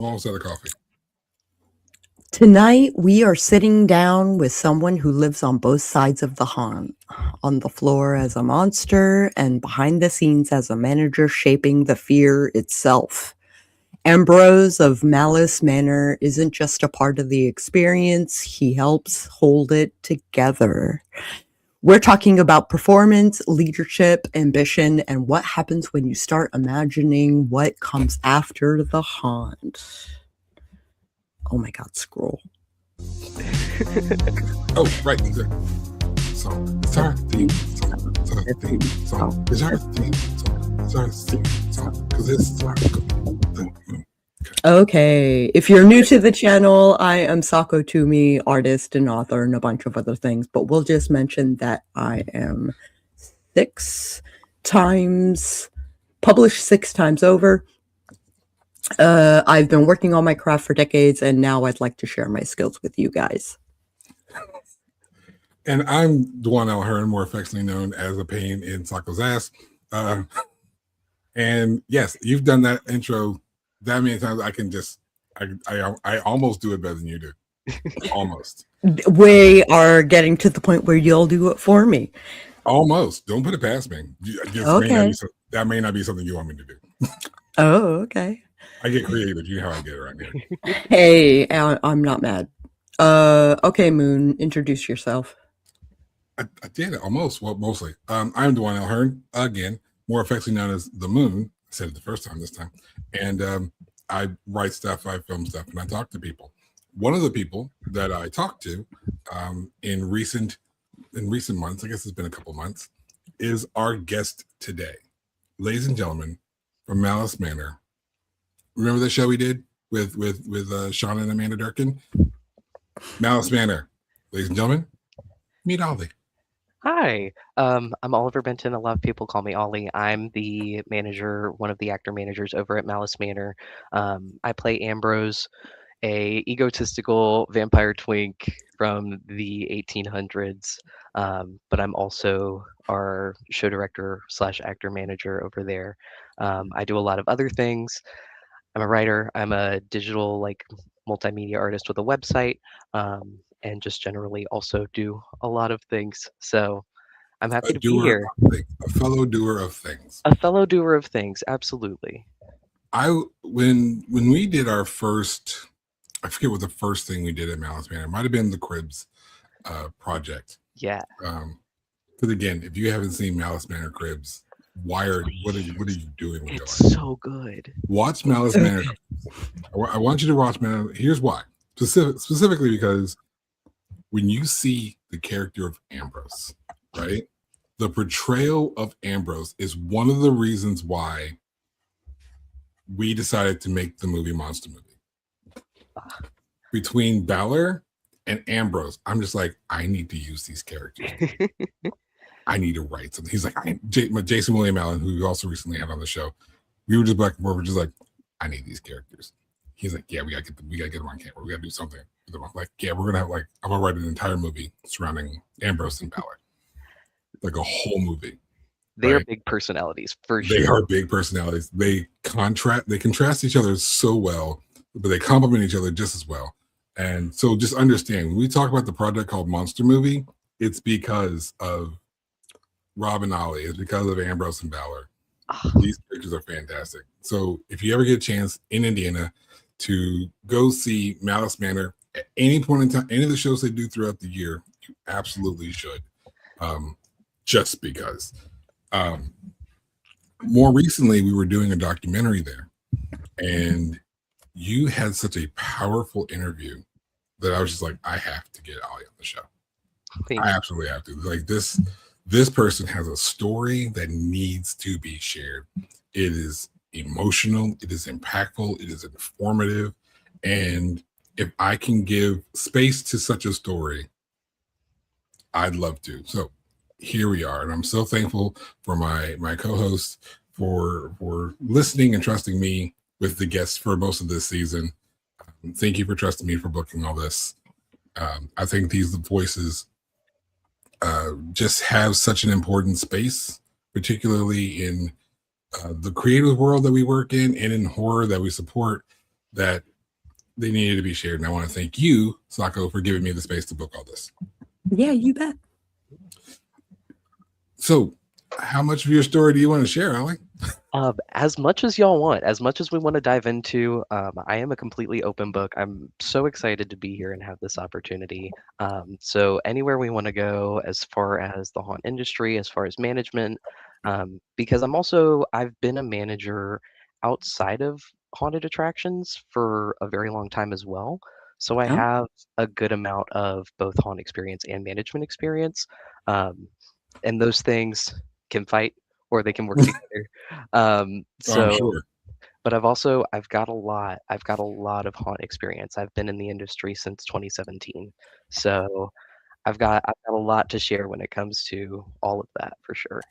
Almost out of coffee. Tonight, we are sitting down with someone who lives on both sides of the haunt, on the floor as a monster and behind the scenes as a manager shaping the fear itself. Ambrose of Malice Manor isn't just a part of the experience, he helps hold it together. We're talking about performance, leadership, ambition, and what happens when you start imagining what comes after the haunt. Oh my God, scroll. Oh, right. So, it's our theme song. It's our theme song. It's our theme song. It's our theme song. Because it's our thing. Okay, if you're new to the channel, I am Sako Toomey, artist and author and a bunch of other things, but we'll just mention that I am published 6 times over. I've been working on my craft for decades, and now I'd like to share my skills with you guys. And I'm Dwan Hearn, more affectionately known as a pain in Sako's ass. And yes, you've done that intro that many times. I almost do it better than you do. Almost. We are getting to the point where you'll do it for me. Almost. Don't put it past me. Okay. That may not be something you want me to do. Oh, okay. I get creative. You know how I get around here. Hey, I'm not mad. Okay, Moon, introduce yourself. I did it almost. Well, mostly. I'm Dwan Hearn, again, more affectionately known as the Moon. I said it the first time this time. And I write stuff, I film stuff, and I talk to people. One of the people that I talked to in recent months, I guess it's been a couple months, is our guest today. Ladies and gentlemen, from Malice Manor. Remember the show we did with Sean and Amanda Durkin? Malice Manor. Ladies and gentlemen, meet Olie. Hi, I'm Oliver Benton. A lot of people call me Olie. I'm the manager, one of the actor managers over at Malice Manor. I play Ambrose, a egotistical vampire twink from the 1800s, but I'm also our show director / actor manager over there. I do a lot of other things. I'm a writer. I'm a digital multimedia artist with a website, and just generally also do a lot of things. So I'm happy to be here. A fellow doer of things. A fellow doer of things, absolutely. When we did our first, I forget what the first thing we did at Malice Manor. It might have been the Cribs project. Yeah. Because again, if you haven't seen Malice Manor Cribs, what are you doing with it's your life? So good. Watch Malice Manor. I want you to watch Manor. Here's why. Specifically because when you see the character of Ambrose, right? The portrayal of Ambrose is one of the reasons why we decided to make the movie Monster Movie. Between Balor and Ambrose, I'm just like, I need to use these characters. I need to write something. He's like, Jason William Allen, who we also recently had on the show. We were just like, I need these characters. He's like, yeah, we gotta get them on camera. We gotta do something with them. I'm like, yeah, we're gonna have I'm gonna write an entire movie surrounding Ambrose and Balor, like a whole movie. They are big personalities for sure. They are big personalities. They contrast each other so well, but they complement each other just as well. And so, just understand when we talk about the project called Monster Movie, it's because of Rob and Olie. It's because of Ambrose and Balor. These characters are fantastic. So if you ever get a chance in Indiana to go see Malice Manor at any point in time, any of the shows they do throughout the year, you absolutely should. Just because. More recently, we were doing a documentary there, and you had such a powerful interview that I was just like, I have to get Olie on the show. I absolutely have to. Like this person has a story that needs to be shared. It is emotional, it is impactful, it is informative, and if I can give space to such a story, I'd love to. So here we are, and I'm so thankful for my co-hosts for listening and trusting me with the guests for most of this season. Thank you for trusting me for booking all this. I think these voices just have such an important space, particularly in the creative world that we work in and in horror that we support, that they needed to be shared. And I want to thank you, Sako, for giving me the space to book all this. Yeah, you bet. So, how much of your story do you want to share, Olie? As much as y'all want, as much as we want to dive into, I am a completely open book. I'm so excited to be here and have this opportunity. So anywhere we want to go as far as the haunt industry, as far as management, because I've been a manager outside of haunted attractions for a very long time as well. So I Oh. have a good amount of both haunt experience and management experience. And those things can fight or they can work together. I'm sure. But I've got a lot of haunt experience. I've been in the industry since 2017. So I've got a lot to share when it comes to all of that for sure.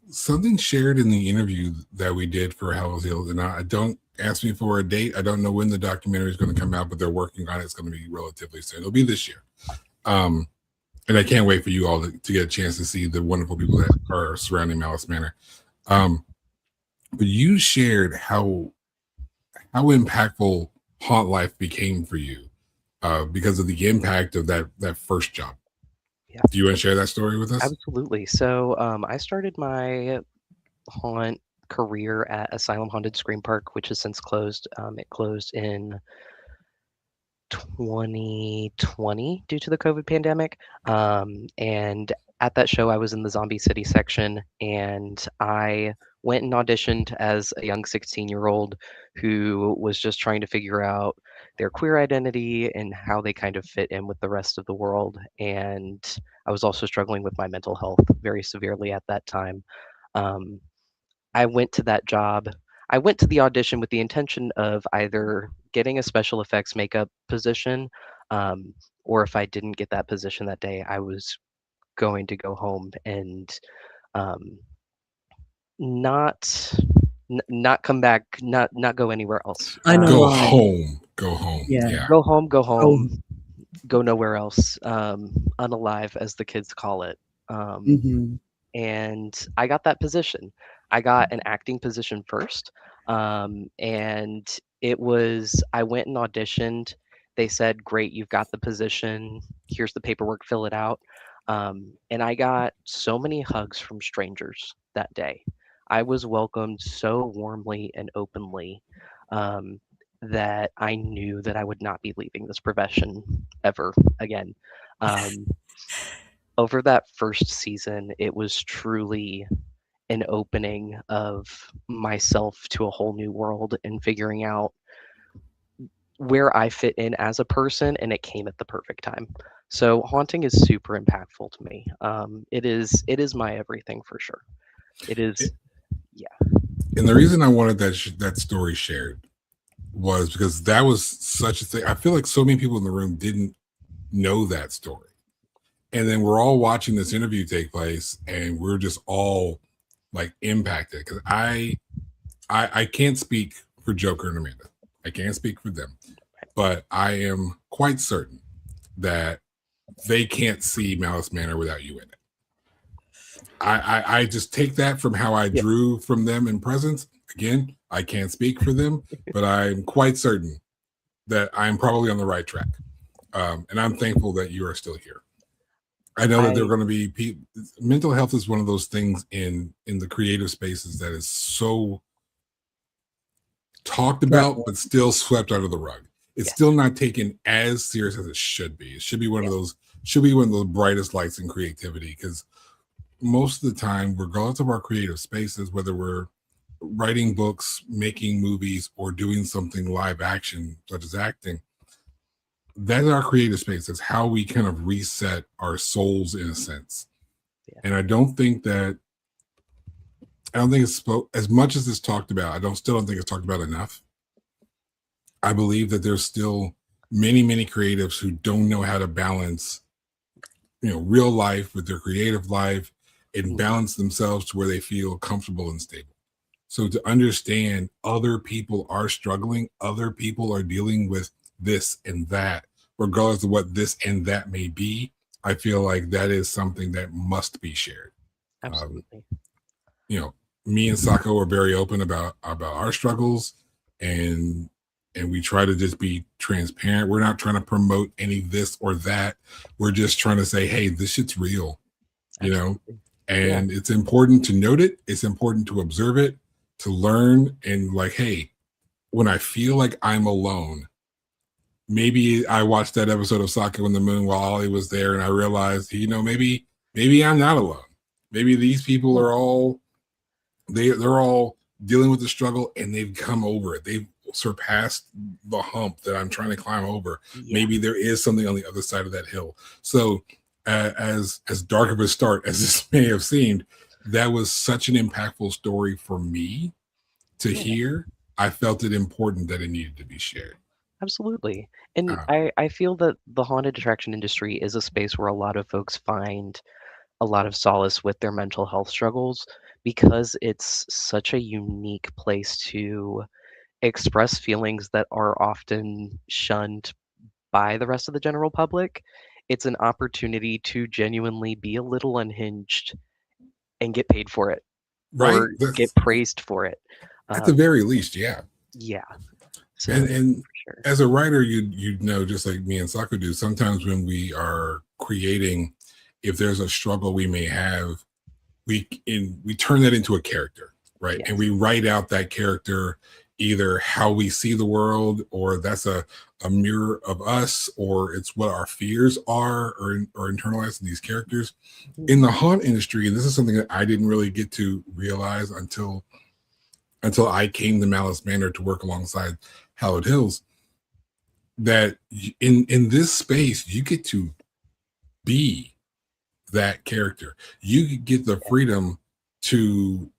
Something shared in the interview that we did for Hell's Heels, and I don't ask me for a date. I don't know when the documentary is going to come out, but they're working on it. It's going to be relatively soon. It'll be this year. And I can't wait for you all to get a chance to see the wonderful people that are surrounding Malice Manor. But you shared how impactful haunt life became for you because of the impact of that first job. Yeah. Do you want to share that story with us? Absolutely. So I started my haunt career at Asylum Haunted Scream Park, which has since closed. It closed in 2020 due to the COVID pandemic. And at that show, I was in the Zombie City section, and I went and auditioned as a young 16-year-old who was just trying to figure out their queer identity and how they kind of fit in with the rest of the world. And I was also struggling with my mental health very severely at that time. I went to that job. I went to the audition with the intention of either getting a special effects makeup position, or if I didn't get that position that day, I was going to go home and um, not come back, not go anywhere else. I know. Go home. Yeah. Go home. Go nowhere else. Unalive, as the kids call it. And I got that position. I got an acting position first. And I went and auditioned. They said, great, you've got the position. Here's the paperwork, fill it out. And I got so many hugs from strangers that day. I was welcomed so warmly and openly that I knew that I would not be leaving this profession ever again. Over that first season, it was truly an opening of myself to a whole new world and figuring out where I fit in as a person, and it came at the perfect time. So haunting is super impactful to me. It is my everything for sure. It is, yeah. And the reason I wanted that story shared was because that was such a thing. I feel like so many people in the room didn't know that story. And then we're all watching this interview take place, and we're just all like impacted because I can't speak for Joker and Amanda. I can't speak for them, but I am quite certain that they can't see Malice Manor without you in it. I just take that from how I drew from them in presence. Again, I can't speak for them, but I'm quite certain that I'm probably on the right track. And I'm thankful that you are still here. I know that there are going to be mental health is one of those things in the creative spaces that is so talked about, but still swept under the rug. It's still not taken as serious as it should be. It should be one of those brightest lights in creativity, because most of the time, regardless of our creative spaces, whether we're writing books, making movies, or doing something live action such as acting, that's our creative space. That's how we kind of reset our souls in a sense. And I don't think it's as much as it's talked about. Still don't think it's talked about enough. I believe that there's still many, many creatives who don't know how to balance, real life with their creative life and balance themselves to where they feel comfortable and stable. So to understand other people are struggling, other people are dealing with this and that, regardless of what this and that may be, I feel like that is something that must be shared. Absolutely. Me and Sako are very open about our struggles, and we try to just be transparent. We're not trying to promote any this or that. We're just trying to say, hey, this shit's real, you know, and it's important to note it. It's important to observe it, to learn, and like, hey, when I feel like I'm alone, maybe I watched that episode of Sako and the Moon while Olie was there, and I realized, you know, maybe I'm not alone. Maybe these people are all they're all dealing with the struggle, and they've come over it. They've surpassed the hump that I'm trying to climb over. Maybe there is something on the other side of that hill. So as dark of a start as this may have seemed, that was such an impactful story for me to hear. I felt it important that it needed to be shared. Absolutely. And I feel that the haunted attraction industry is a space where a lot of folks find a lot of solace with their mental health struggles, because it's such a unique place to express feelings that are often shunned by the rest of the general public. It's an opportunity to genuinely be a little unhinged and get paid for it, or get praised for it. At the very least, yeah. Yeah. So, and as a writer, you know, just like me and Sako do, sometimes when we are creating, if there's a struggle we may have, we turn that into a character, right? And we write out that character, either how we see the world, or that's a mirror of us, or it's what our fears are, or internalized in these characters. In the haunt industry, and this is something that I didn't really get to realize until I came to Malice Manor to work alongside Hallowed Hills, that in this space, you get to be that character. You get the freedom to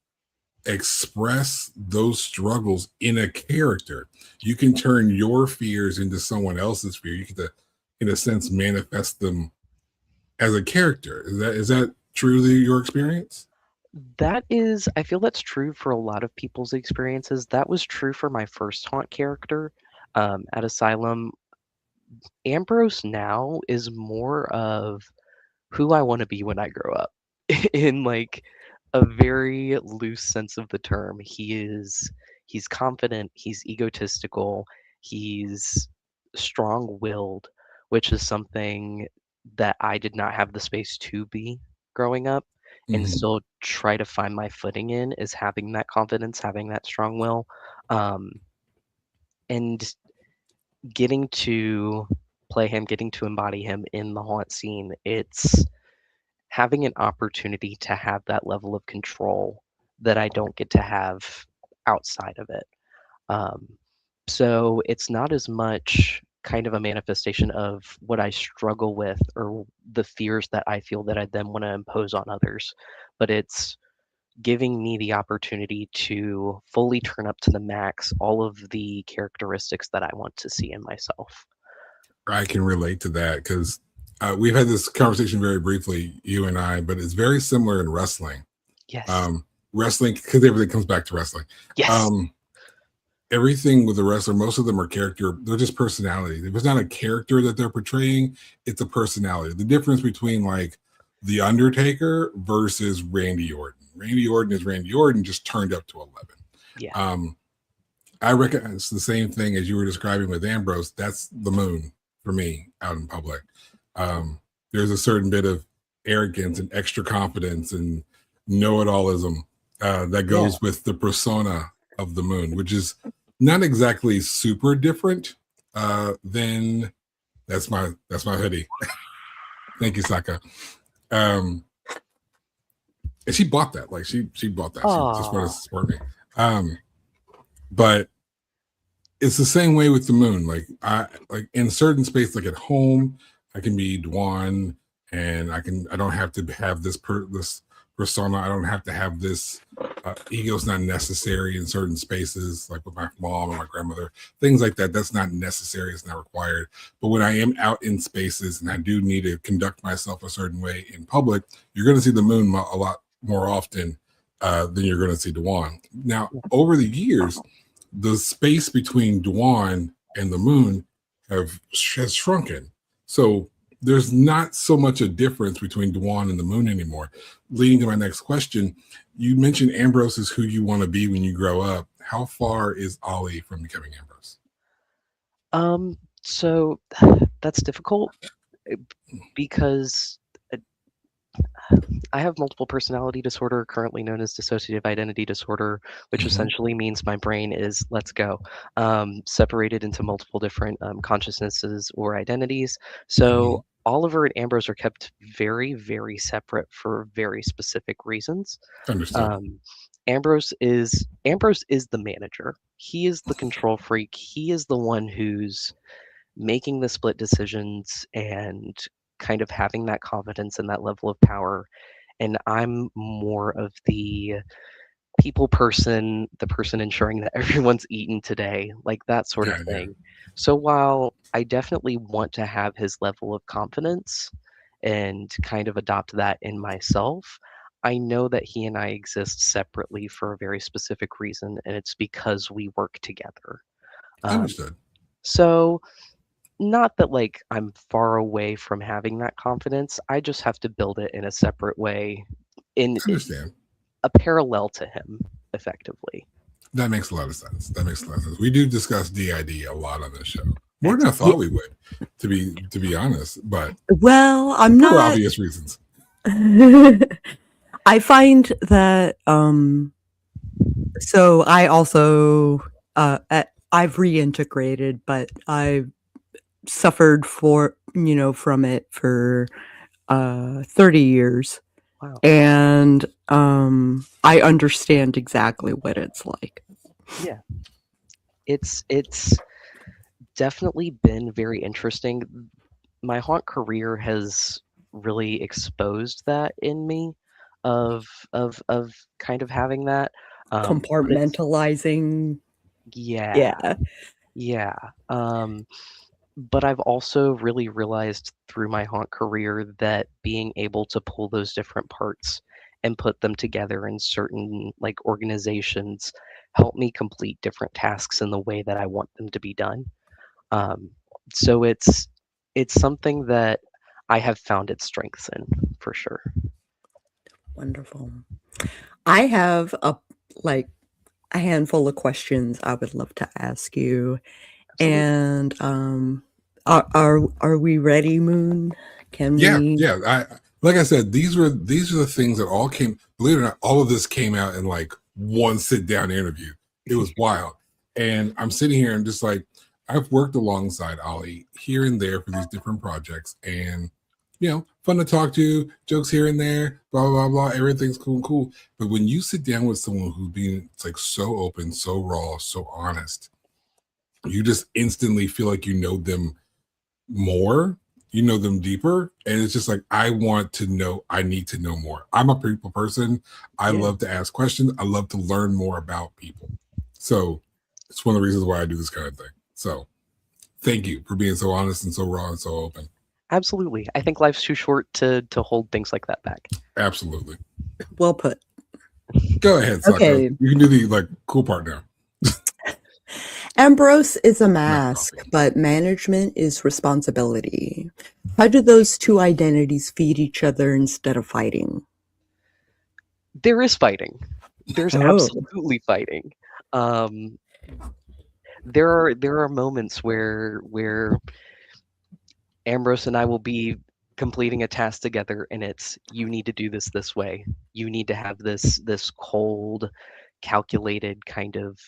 express those struggles in a character. You can turn your fears into someone else's fear. You get to, in a sense, manifest them as a character. Is that truly your experience? That is, I feel that's true for a lot of people's experiences. That was true for my first haunt character at Asylum. Ambrose now is more of who I want to be when I grow up, in like a very loose sense of the term. He's confident, he's egotistical, he's strong-willed, which is something that I did not have the space to be growing up, and still try to find my footing in, is having that confidence, having that strong will, and getting to play him, getting to embody him in the haunt scene. It's having an opportunity to have that level of control that I don't get to have outside of it. So it's not as much kind of a manifestation of what I struggle with, or the fears that I feel that I then want to impose on others, but it's giving me the opportunity to fully turn up to the max all of the characteristics that I want to see in myself. I can relate to that, because we've had this conversation very briefly, you and I, but it's very similar in wrestling. Yes. Wrestling, because everything comes back to wrestling. Yes. Everything with the wrestler, most of them are character. They're just personality. If it's not a character that they're portraying, it's a personality. The difference between like The Undertaker versus Randy Orton. Randy Orton is Randy Orton, just turned up to 11. Yeah. I reckon it's the same thing as you were describing with Ambrose. That's the Moon for me out in public. There's a certain bit of arrogance and extra confidence and know-it-allism that goes with the persona of the Moon, which is not exactly super different than that's my hoodie. Thank you, Sako. And she bought that. Like she bought that. She just wanted to support me. But it's the same way with the Moon. Like I like in certain space, like at home, I can be Dwan, and I don't have to have this persona. I don't have to have this ego's not necessary in certain spaces, like with my mom or my grandmother, things like that. That's not necessary. It's not required. But when I am out in spaces and I do need to conduct myself a certain way in public, you're going to see the Moon a lot more often than you're going to see Dwan. Now, over the years, the space between Dwan and the Moon has shrunken. So there's not so much a difference between Dwan and the Moon anymore. Leading to my next question, you mentioned Ambrose is who you want to be when you grow up. How far is Olie from becoming Ambrose? So that's difficult because I have multiple personality disorder, currently known as dissociative identity disorder, which Mm-hmm. essentially means my brain is, let's go, separated into multiple different consciousnesses or identities. Mm-hmm. So Oliver and Ambrose are kept very, very separate for very specific reasons. Understood. Um, Ambrose is the manager. He is the control freak. He is the one who's making the split decisions and kind of having that confidence and that level of power. And I'm more of the people person, the person ensuring that everyone's eaten today, like that sort of Yeah, yeah. thing. So while I definitely want to have his level of confidence and kind of adopt that in myself, I know that he and I exist separately for a very specific reason, and it's because we work together. Um, Understood. so not that like I'm far away from having that confidence. I just have to build it in a separate way, in I understand. a parallel to him, effectively. That makes a lot of sense. That makes a lot of sense. We do discuss DID a lot on this show. More than I Yeah. thought we would, to be honest, but Well, I'm for not. obvious reasons. I find that so I also I've reintegrated, but I suffered from it for 30 years, Wow. and I understand exactly what it's like. Yeah. It's definitely been very interesting. My haunt career has really exposed that in me of kind of having that. But it's Compartmentalizing. yeah, Yeah. yeah. But I've also really realized through my haunt career that being able to pull those different parts and put them together in certain like organizations help me complete different tasks in the way that I want them to be done. Um, so it's something that I have found its strengths in for sure. Wonderful. I have like a handful of questions I would love to ask you. Absolutely. And are we ready, Moon? Can Yeah, we? yeah. I like I said, these are the things that all came. Believe it or not, all of this came out in like one sit down interview. It was wild, and I'm sitting here and just like I've worked alongside Olie here and there for these different projects, and fun to talk to, jokes here and there, blah blah blah. Everything's cool and cool. But when you sit down with someone who's being like so open, so raw, so honest, you just instantly feel like you know them more, you know them deeper, and it's just like I want to know, I need to know more. I'm a people person. I Yeah, love to ask questions. I love to learn more about people. So it's one of the reasons why I do this kind of thing. So thank you for being so honest and so raw and so open. absolutely. I think life's too short to hold things like that back. Absolutely. Well put. Go ahead, Sako. Okay. You can do the like cool part now. Ambrose is a Not mask, coffee. but management is responsibility. How do those two identities feed each other instead of fighting? There is fighting. There's Oh. absolutely fighting. Um, there are moments where Ambrose and I will be completing a task together, and it's you need to do this way. You need to have this cold, calculated kind of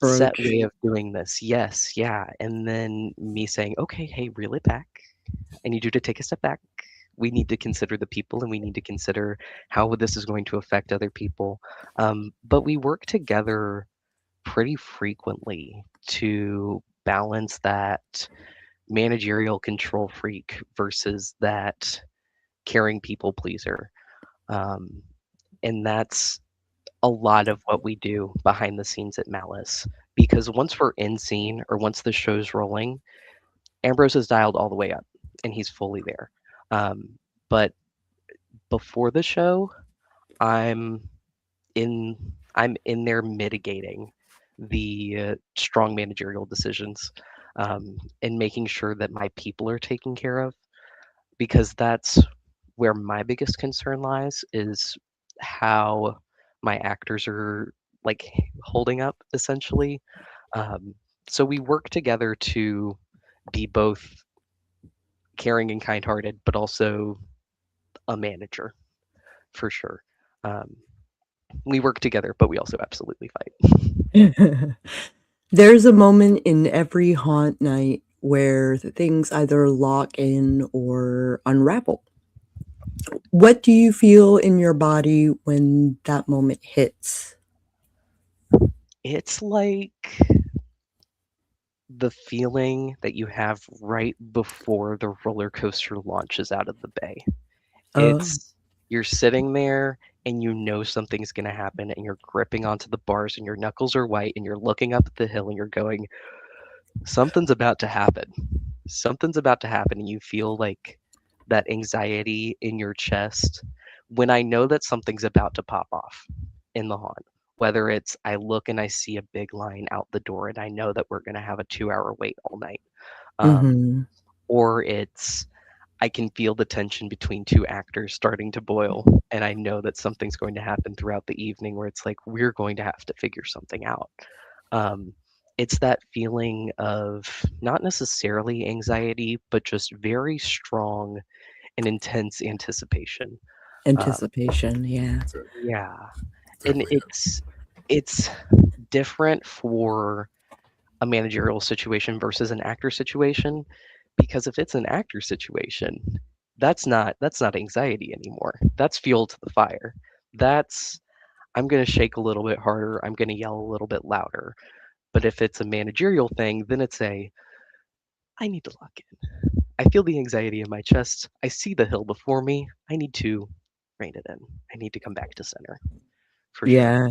set Approach. way of doing this. Yes, yeah. And then me saying, okay, hey, reel it back. I need you to take a step back. We need to consider the people and we need to consider how this is going to affect other people. But we work together pretty frequently to balance that managerial control freak versus that caring people pleaser. Um, and that's a lot of what we do behind the scenes at Malice. Because once we're in scene or once the show's rolling, Ambrose is dialed all the way up and he's fully there. But before the show, I'm in I'm in there mitigating the strong managerial decisions and making sure that my people are taken care of because that's where my biggest concern lies is how my actors are like holding up essentially. So we work together to be both caring and kind-hearted, but also a manager for sure. We work together, but we also absolutely fight. There's a moment in every haunt night where things either lock in or unravel. What do you feel in your body when that moment hits? It's like the feeling that you have right before the roller coaster launches out of the bay. It's you're sitting there and you know something's going to happen and you're gripping onto the bars and your knuckles are white and you're looking up at the hill and you're going, something's about to happen. Something's about to happen, and you feel like that anxiety in your chest when I know that something's about to pop off in the haunt. Whether it's I look and I see a big line out the door and I know that we're going to have a 2-hour wait all night. Or it's I can feel the tension between two actors starting to boil, and I know that something's going to happen throughout the evening where it's like we're going to have to figure something out. It's that feeling of not necessarily anxiety, but just very strong and intense anticipation. Anticipation, yeah. Yeah, and it's different for a managerial situation versus an actor situation, because if it's an actor situation, that's not anxiety anymore. That's fuel to the fire. That's I'm going to shake a little bit harder, I'm going to yell a little bit louder. But if it's a managerial thing, then it's I need to lock in. I feel the anxiety in my chest. I see the hill before me. I need to rein it in. I need to come back to center for sure.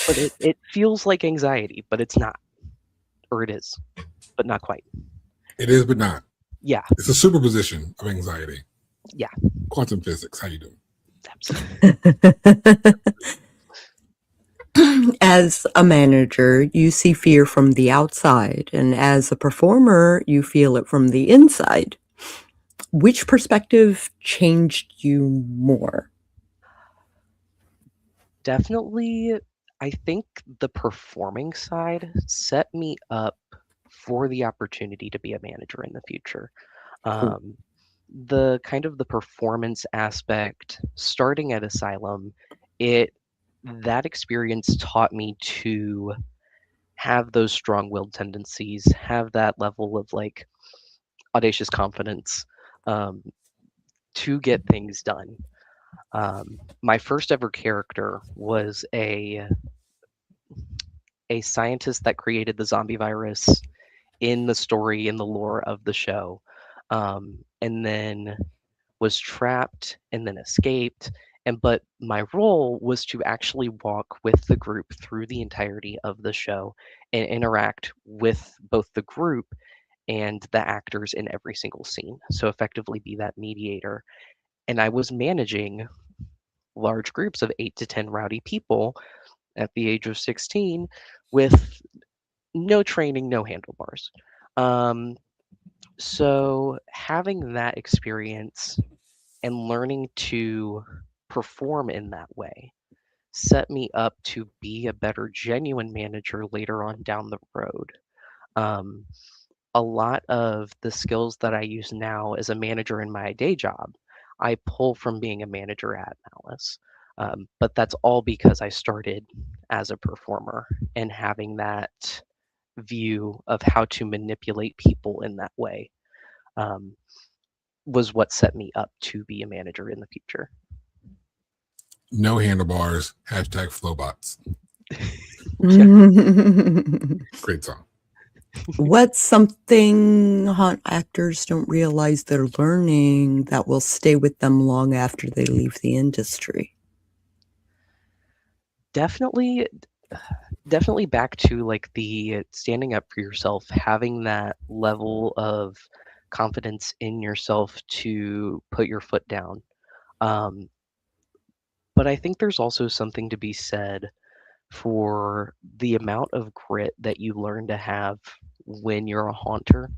But it feels like anxiety, but it's not. Or it is, but not quite. It is, but not. Yeah. It's a superposition of anxiety. Yeah. Quantum physics. How you doing? As a manager, you see fear from the outside, and as a performer, you feel it from the inside. Which perspective changed you more? Definitely, I think the performing side set me up for the opportunity to be a manager in the future. Cool. The kind of the performance aspect, starting at Asylum, that experience taught me to have those strong-willed tendencies, have that level of like audacious confidence to get things done. My first ever character was a scientist that created the zombie virus in the story, in the lore of the show, and then was trapped and then escaped. But my role was to actually walk with the group through the entirety of the show and interact with both the group and the actors in every single scene. So effectively be that mediator. And I was managing large groups of 8 to 10 rowdy people at the age of 16 with no training, no handlebars. So having that experience and learning to perform in that way set me up to be a better genuine manager later on down the road. A lot of the skills that I use now as a manager in my day job, I pull from being a manager at Malice. But that's all because I started as a performer, and having that view of how to manipulate people in that way was what set me up to be a manager in the future. No handlebars. Hashtag Flowbots. Great song. What's something haunt actors don't realize they're learning that will stay with them long after they leave the industry? Definitely back to like the standing up for yourself, having that level of confidence in yourself to put your foot down. But I think there's also something to be said for the amount of grit that you learn to have when you're a haunter.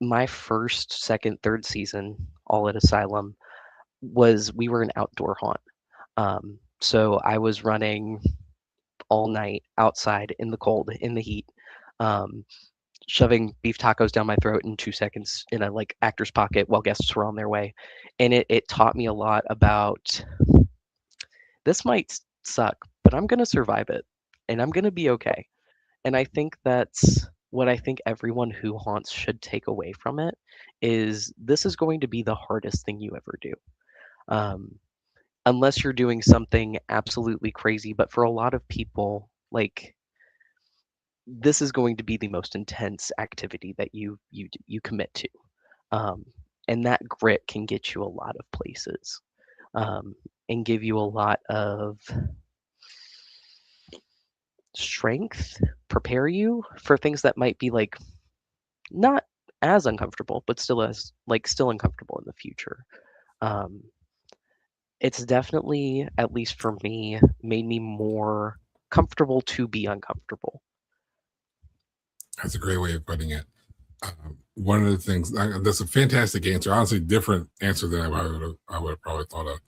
My first, second, third season, all at Asylum, we were an outdoor haunt. So I was running all night outside in the cold, in the heat, shoving beef tacos down my throat in 2 seconds in a like actor's pocket while guests were on their way. And it taught me a lot about this might suck, but I'm going to survive it and I'm going to be okay. And I think that's what I think everyone who haunts should take away from it is this is going to be the hardest thing you ever do. Um, unless you're doing something absolutely crazy, but for a lot of people, like this is going to be the most intense activity that you commit to. Um, and that grit can get you a lot of places, and give you a lot of strength, prepare you for things that might be like not as uncomfortable, but still uncomfortable in the future. Um, it's definitely, at least for me, made me more comfortable to be uncomfortable. That's a great way of putting it. One of the things that's a fantastic answer. Honestly, different answer than I would have probably thought of.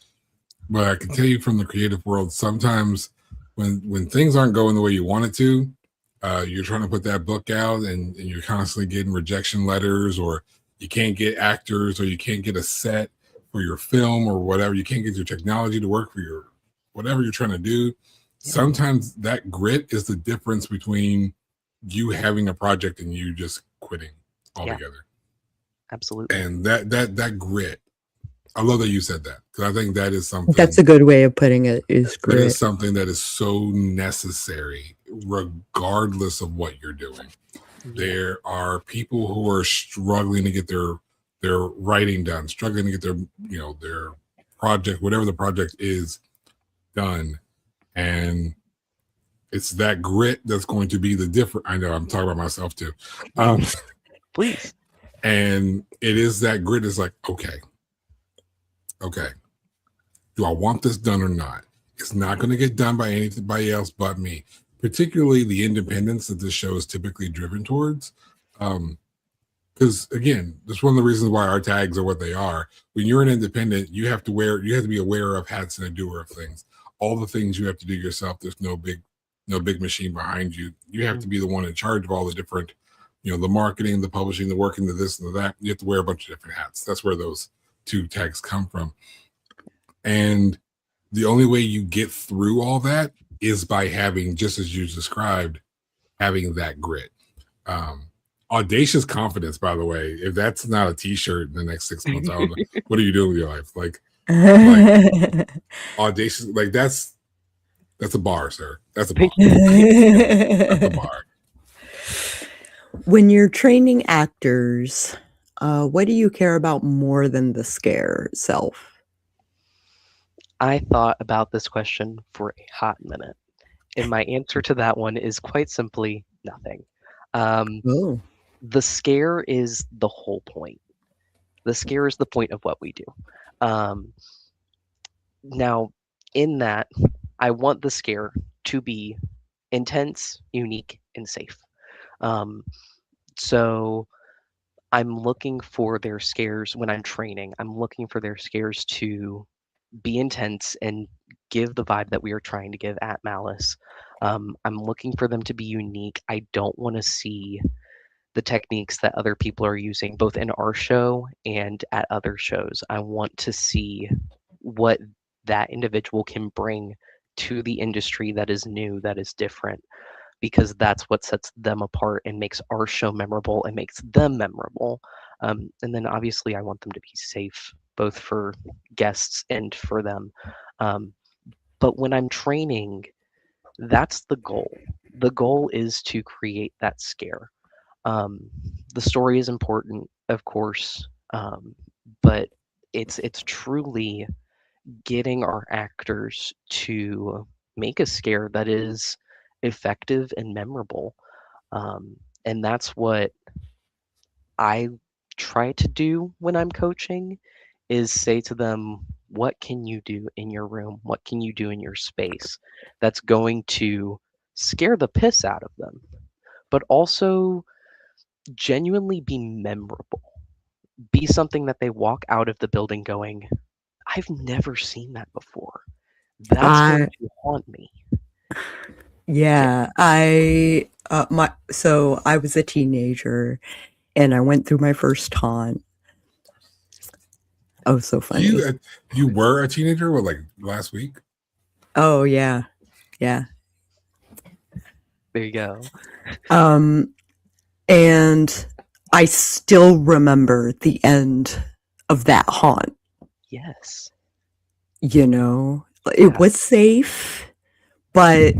But I can tell you from the creative world, sometimes when things aren't going the way you want it to, you're trying to put that book out and you're constantly getting rejection letters, or you can't get actors, or you can't get a set for your film or whatever. You can't get your technology to work for your whatever you're trying to do. Sometimes that grit is the difference between you having a project and you just quitting altogether. Absolutely. And that grit, I love that you said that, because I think that is something. That's a good way of putting it. Is grit. That is something that is so necessary, regardless of what you're doing. There are people who are struggling to get their writing done, struggling to get their project, whatever the project is, done, and it's that grit that's going to be the different. I know I'm talking about myself too. Please. And it is that grit is like, okay, do I want this done or not? It's not going to get done by anybody else but me, particularly the independence that this show is typically driven towards. Because again, that's one of the reasons why our tags are what they are. When you're an independent, you have to be aware of hats and a doer of things. All the things you have to do yourself. There's no big machine behind you. You have to be the one in charge of all the different, the marketing, the publishing, the working, the this and the that. You have to wear a bunch of different hats. That's where those two tags come from. And the only way you get through all that is by having, just as you described, having that grit. Audacious confidence, by the way. If that's not a t-shirt in the next 6 months, I don't know. What are you doing with your life? Like audacious, like that's a bar, sir. That's a bar. That's a bar. When you're training actors, what do you care about more than the scare itself? I thought about this question for a hot minute, and my answer to that one is quite simply nothing. The scare is the whole point. The scare is the point of what we do. Now, in that, I want the scare to be intense, unique, and safe. So I'm looking for their scares when I'm training. I'm looking for their scares to be intense and give the vibe that we are trying to give at Malice. I'm looking for them to be unique. I don't want to see the techniques that other people are using, both in our show and at other shows. I want to see what that individual can bring to the industry that is new, that is different, because that's what sets them apart and makes our show memorable and makes them memorable. And then obviously I want them to be safe, both for guests and for them. But when I'm training, that's the goal. The goal is to create that scare. The story is important, of course, but it's truly getting our actors to make a scare that is effective and memorable. And that's what I try to do when I'm coaching, is say to them, what can you do in your room? What can you do in your space that's going to scare the piss out of them, but also genuinely be memorable? Be something that they walk out of the building going, I've never seen that before. That's going to haunt me. Yeah, I was a teenager and I went through my first haunt. Oh, so funny. You were a teenager, what, like last week? Oh yeah. Yeah. There you go. And I still remember the end of that haunt. Yes. You know, Yeah. it was safe, but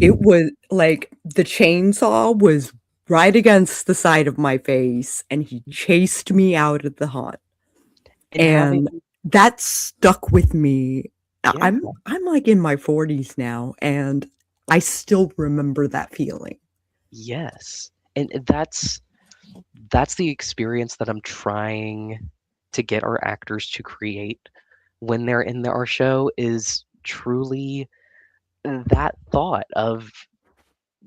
it was like the chainsaw was right against the side of my face and he chased me out of the haunt. And that stuck with me. Yeah. I'm like in my 40s now and I still remember that feeling. Yes. And that's the experience that I'm trying to get our actors to create when they're in our show, is truly that thought of,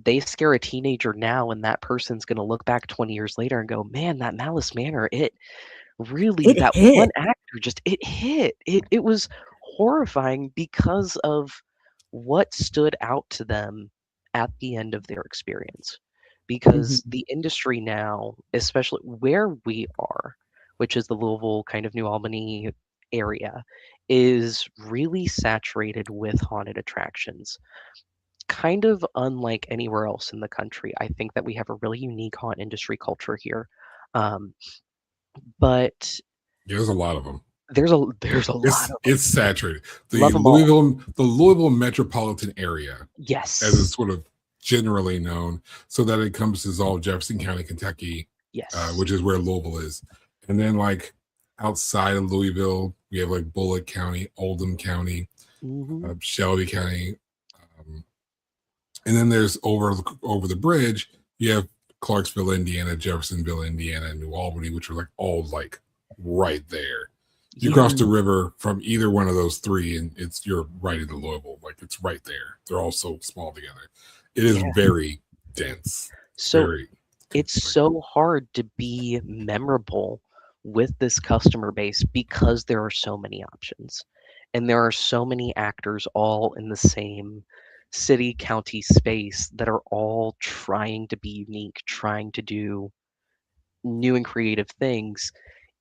they scare a teenager now and that person's going to look back 20 years later and go, man, that Malice Manor, it really, It that one hit. actor just, it hit. It was horrifying because of what stood out to them at the end of their experience. Because Mhm. the industry now, especially where we are, which is the Louisville, kind of New Albany area, is really saturated with haunted attractions. Kind of unlike anywhere else in the country. I think that we have a really unique haunt industry culture here. Um, but Yeah, there's a lot of them. there's a lot of them. It's saturated. Love them all. The Louisville metropolitan area, Yes. as it's sort of generally known, so that it encompasses all of Jefferson County, Kentucky, Yes. which is where Louisville is. And then like outside of Louisville, we have like Bullitt County, Oldham County, Shelby County, and then there's over the bridge, you have Clarksville, Indiana, Jeffersonville, Indiana, and New Albany, which are like all like right there. You cross the river from either one of those three, and you're right into Louisville. Like it's right there. They're all so small together. It is very dense. So it's so hard to be memorable with this customer base because there are so many options, and there are so many actors all in the same city, county space that are all trying to be unique, trying to do new and creative things.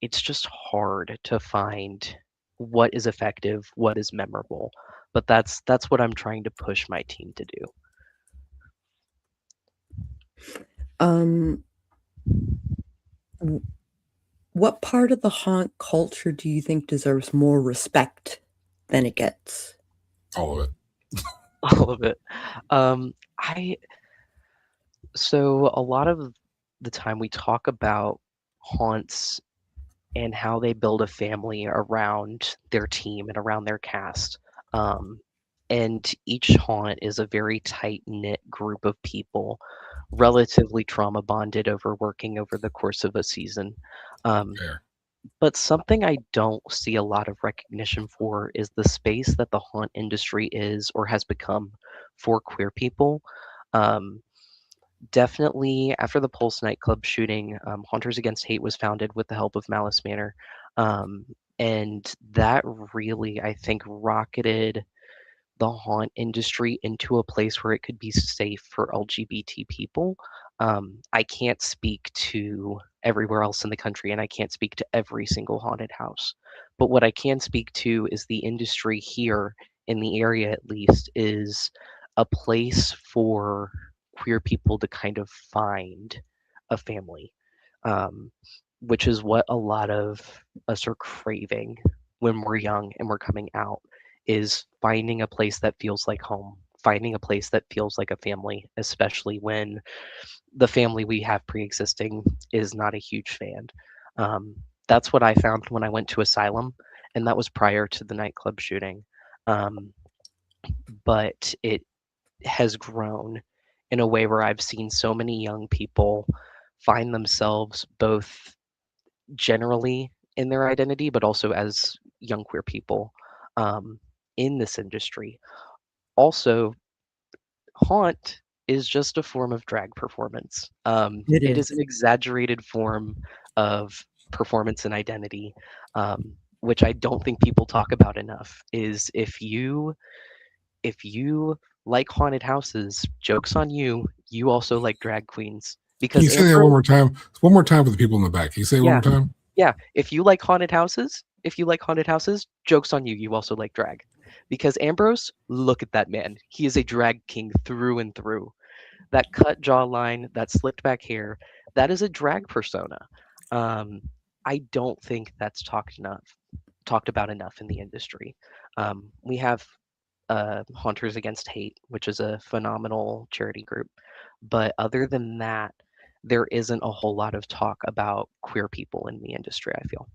It's just hard to find what is effective, what is memorable. But that's what I'm trying to push my team to do. What part of the haunt culture do you think deserves more respect than it gets? All of it. All of it. So a lot of the time we talk about haunts and how they build a family around their team and around their cast. And each haunt is a very tight knit group of people, relatively trauma bonded over working over the course of a season. But something I don't see a lot of recognition for is the space that the haunt industry is or has become for queer people. Definitely after the Pulse nightclub shooting, Haunters Against Hate was founded with the help of Malice Manor. And that really, I think, rocketed the haunt industry into a place where it could be safe for LGBT people. I can't speak to everywhere else in the country, and I can't speak to every single haunted house. But what I can speak to is the industry here in the area, at least, is a place for queer people to kind of find a family, which is what a lot of us are craving when we're young and we're coming out, is finding a place that feels like home, finding a place that feels like a family, especially when the family we have pre-existing is not a huge fan. That's what I found when I went to Asylum, and that was prior to the nightclub shooting. But it has grown in a way where I've seen so many young people find themselves both generally in their identity, but also as young queer people in this industry. Also, haunt is just a form of drag performance. It is an exaggerated form of performance and identity, which I don't think people talk about enough. Is if you like haunted houses, joke's on you. You also like drag queens. Can Because you say that one more time? One more time for the people in the back. Can you say it one yeah, more time? yeah. If you like haunted houses, joke's on you. You also like drag. Because Ambrose, look at that man. He is a drag king through and through. That cut jawline, that slicked back hair, that is a drag persona. Um, I don't think that's talked about enough in the industry. We have Haunters Against Hate, which is a phenomenal charity group, but other than that, there isn't a whole lot of talk about queer people in the industry, I feel.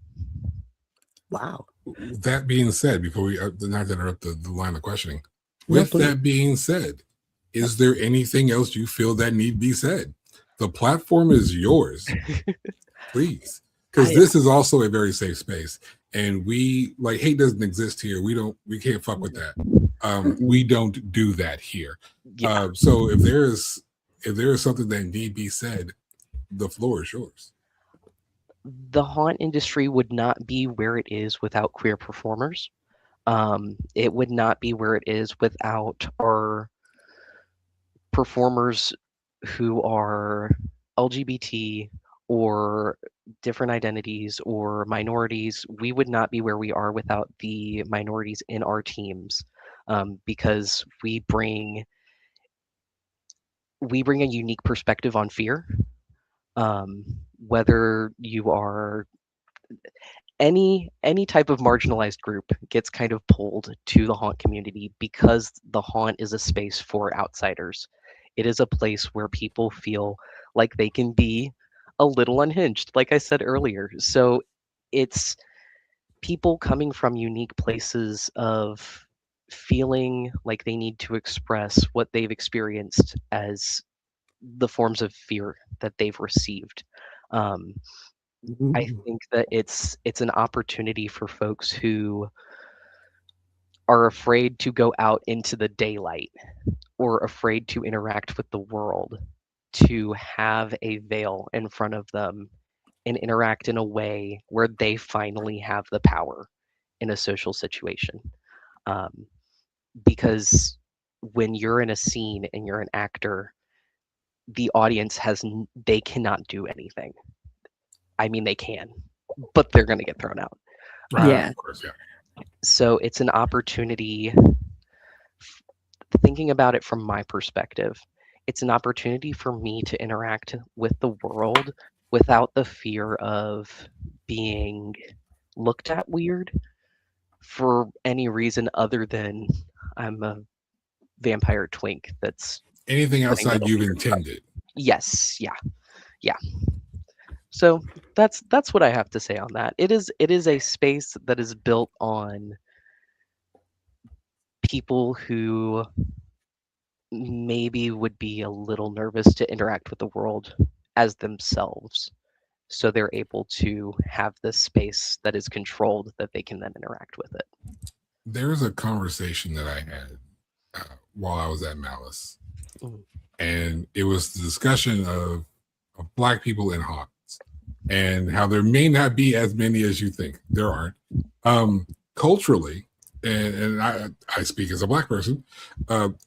Wow. That being said, before we not to interrupt the line of questioning, No, with please. that being said, is there anything else you feel that need be said? The platform is yours, please, because this is also a very safe space, and we like hate doesn't exist here. We can't fuck with that. We don't do that here. Yeah. So if there is something that need be said, the floor is yours. The haunt industry would not be where it is without queer performers. It would not be where it is without our performers who are LGBT or different identities or minorities. We would not be where we are without the minorities in our teams, because we bring a unique perspective on fear. Whether you are any type of marginalized group gets kind of pulled to the haunt community because the haunt is a space for outsiders. It is a place where people feel like they can be a little unhinged, like I said earlier. So it's people coming from unique places of feeling like they need to express what they've experienced as the forms of fear that they've received. I think that it's an opportunity for folks who are afraid to go out into the daylight or afraid to interact with the world to have a veil in front of them and interact in a way where they finally have the power in a social situation. Because when you're in a scene and you're an actor, the audience they cannot do anything. I mean, they can, but they're going to get thrown out. Yeah. Of course, yeah. So it's an opportunity, thinking about it from my perspective, it's an opportunity for me to interact with the world without the fear of being looked at weird for any reason other than I'm a vampire twink that's anything putting outside middle you've fingers up. intended. Yes, yeah. So that's what I have to say on that. It is a space that is built on people who maybe would be a little nervous to interact with the world as themselves. So they're able to have this space that is controlled that they can then interact with it. There's a conversation that I had while I was at Malice, and it was the discussion of Black people in haunts and how there may not be as many as you think. There aren't. Culturally, and I speak as a Black person,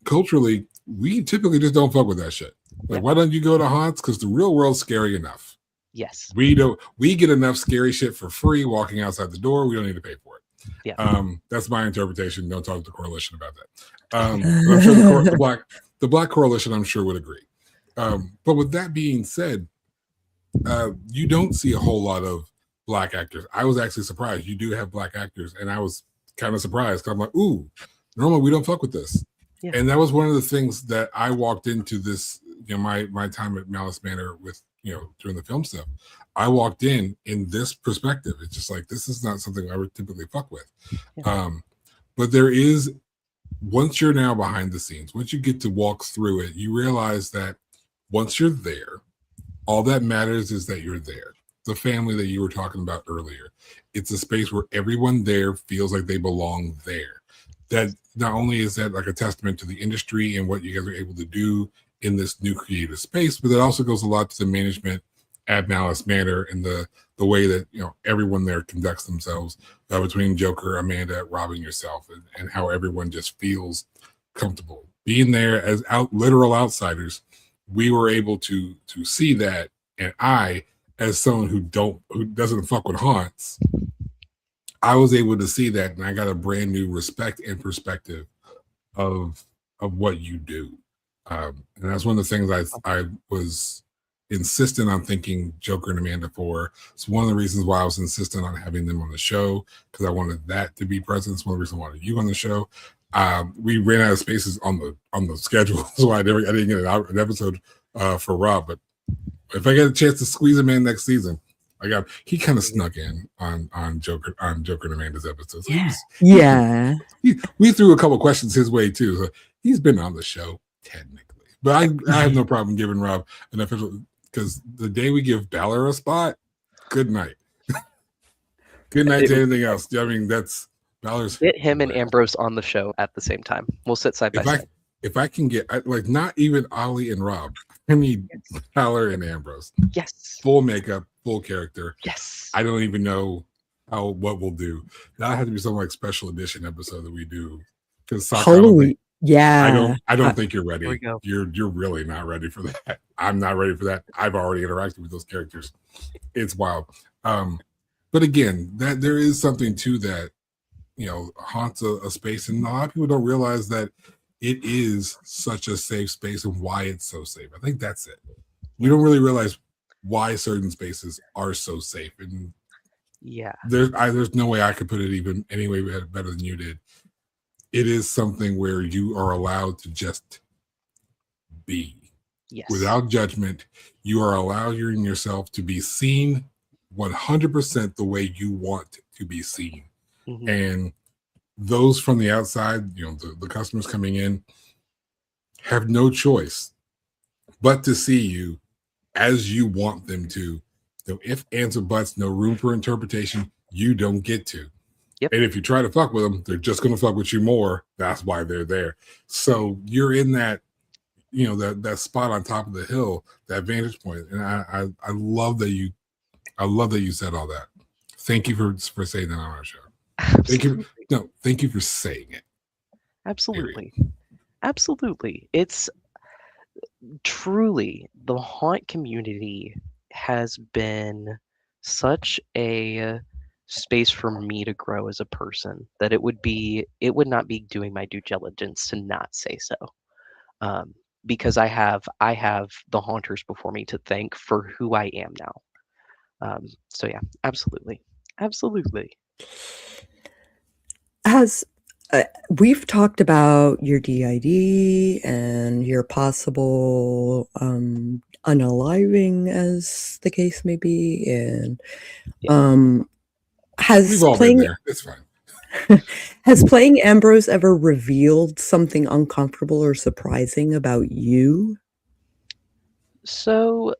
culturally, we typically just don't fuck with that shit. Like, why don't you go to haunts? Because the real world's scary enough. Yes. We get enough scary shit for free walking outside the door. We don't need to pay for it. Yeah. That's my interpretation. Don't talk to the coalition about that. But I'm sure the Black coalition, I'm sure, would agree. But with that being said, you don't see a whole lot of Black actors. I was actually surprised. You do have Black actors, and I was kind of surprised because I'm like, ooh, normally we don't fuck with this. Yeah. And that was one of the things that I walked into this, my time at Malice Manor with, during the film stuff. I walked in this perspective. It's just like, this is not something I would typically fuck with. Yeah. But there is, once you're now behind the scenes, once you get to walk through it, you realize that once you're there, all that matters is that you're there. The family that you were talking about earlier. It's a space where everyone there feels like they belong there. That not only is that like a testament to the industry and what you guys are able to do in this new creative space, but it also goes a lot to the management at Malice Manor and the way that everyone there conducts themselves between Joker, Amanda, Robin, yourself, and how everyone just feels comfortable being there as literal outsiders, we were able to see that, and I, as someone who doesn't fuck with haunts, I was able to see that, and I got a brand new respect and perspective of what you do, and that's one of the things I was insistent on thinking Joker and Amanda for. It's one of the reasons why I was insistent on having them on the show, because I wanted that to be present. It's one of the reasons I wanted you on the show. We ran out of spaces on the schedule, so I didn't get an episode for Rob. But if I get a chance to squeeze him in next season, he kind of snuck in on Joker and Amanda's episodes. So we threw a couple questions his way too. So he's been on the show technically, but I have no problem giving Rob an official, because the day we give Balor a spot, good night. Good night to anything else. I mean, that's Balor's. Get him and Ambrose on the show at the same time. We'll sit side by side. If I can get, like, not even Olie and Rob, I need Balor and Ambrose. Yes. Full makeup, full character. Yes. I don't even know what we'll do. That'll have to be some like special edition episode that we do. Because Halloween. Yeah. I don't think you're ready. Here we go. You're really not ready for that. I'm not ready for that. I've already interacted with those characters. It's wild. But again, that there is something to that, haunts a space, and a lot of people don't realize that it is such a safe space and why it's so safe. I think that's it. You don't really realize why certain spaces are so safe, and there's no way I could put it even any way better than you did. It is something where you are allowed to just be, without judgment. You are allowing yourself to be seen 100% the way you want to be seen. Mm-hmm. And those from the outside, the customers coming in, have no choice but to see you as you want them to. No ifs, ands, or buts, no room for interpretation. You don't get to. Yep. And if you try to fuck with them, they're just going to fuck with you more. That's why they're there. So you're in that, that spot on top of the hill, that vantage point. And I love that you said all that. Thank you for saying that on our show. Absolutely. Thank you for saying it. Absolutely. Absolutely. It's truly, the haunt community has been such a space for me to grow as a person that it would not be doing my due diligence to not say so. Because I have the haunters before me to thank for who I am now. So yeah, absolutely. As we've talked about your DID and your possible unaliving, as the case may be, and we've all been there. It's fine. Has playing Ambrose ever revealed something uncomfortable or surprising about you? So,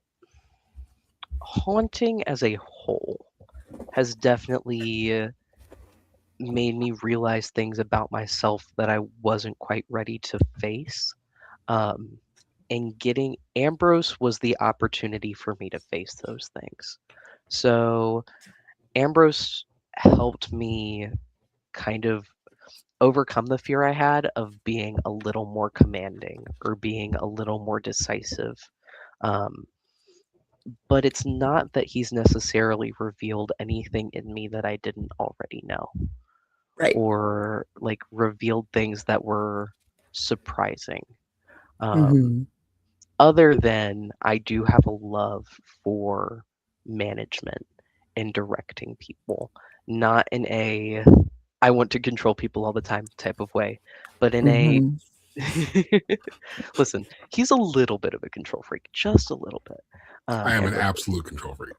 haunting as a whole has definitely made me realize things about myself that I wasn't quite ready to face. And getting Ambrose was the opportunity for me to face those things. So Ambrose helped me kind of overcome the fear I had of being a little more commanding or being a little more decisive. But it's not that he's necessarily revealed anything in me that I didn't already know. Right. Or like revealed things that were surprising. Other than I do have a love for management and directing people, not in a I want to control people all the time type of way, but in a listen, he's a little bit of a control freak, just a little bit. I am an absolute control freak.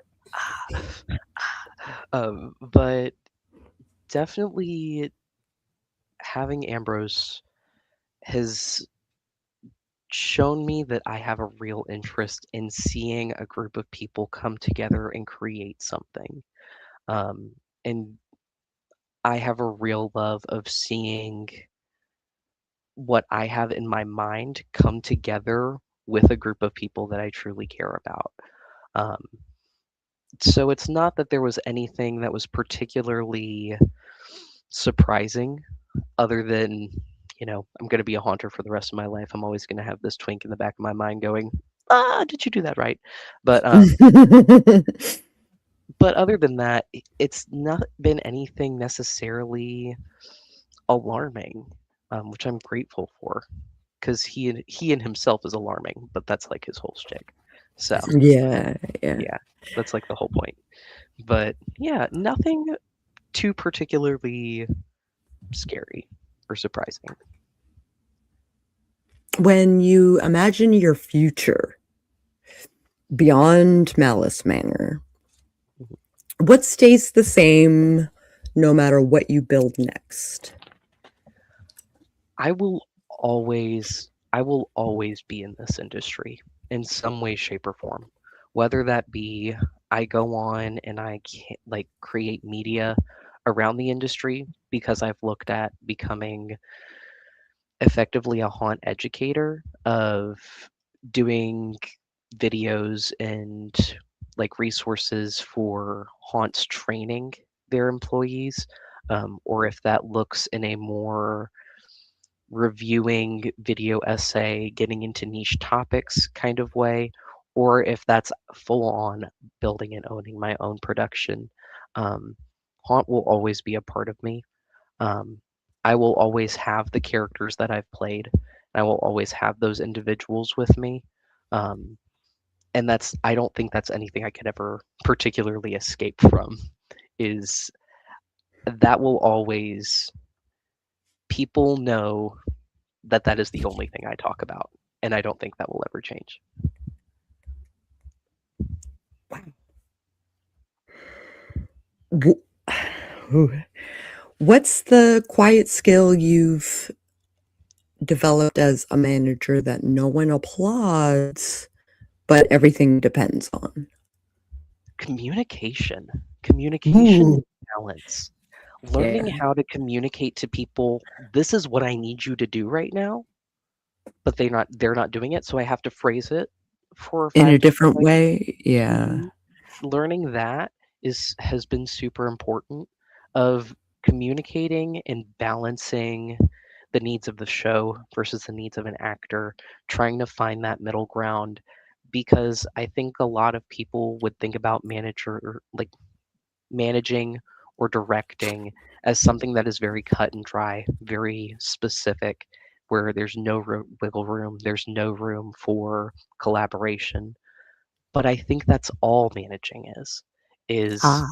But definitely having Ambrose has shown me that I have a real interest in seeing a group of people come together and create something. And I have a real love of seeing what I have in my mind come together with a group of people that I truly care about. So it's not that there was anything that was particularly surprising other than, I'm going to be a haunter for the rest of my life. I'm always going to have this twink in the back of my mind going, did you do that right? But but other than that, it's not been anything necessarily alarming, which I'm grateful for, because he in himself is alarming, but that's like his whole shtick. So yeah. yeah, that's like the whole point. But yeah, nothing too particularly scary or surprising. When you imagine your future beyond Malice Manor, what stays the same no matter what you build next? I will always be in this industry in some way, shape, or form. Whether that be I go on and I can like create media around the industry because I've looked at becoming effectively a haunt educator of doing videos and like resources for haunts training their employees, or if that looks in a more reviewing video essay, getting into niche topics kind of way, or if that's full on building and owning my own production. Um, Haunt will always be a part of me. Um, I will always have the characters that I've played. I will always have those individuals with me. Um, and I don't think that's anything I could ever particularly escape from, is that will always, people know that is the only thing I talk about. And I don't think that will ever change. What's the quiet skill you've developed as a manager that no one applauds, but everything depends on? Communication Ooh. and balance. Learning Yeah. how to communicate to people, this is what I need you to do right now, but they're not doing it, so I have to phrase it 4 or In 5 a different different ways. way. Yeah. Learning that has been super important, of communicating and balancing the needs of the show versus the needs of an actor, trying to find that middle ground, because I think a lot of people would think about managing or directing as something that is very cut and dry, very specific, where there's no wiggle room, there's no room for collaboration. But I think that's all managing is Ah.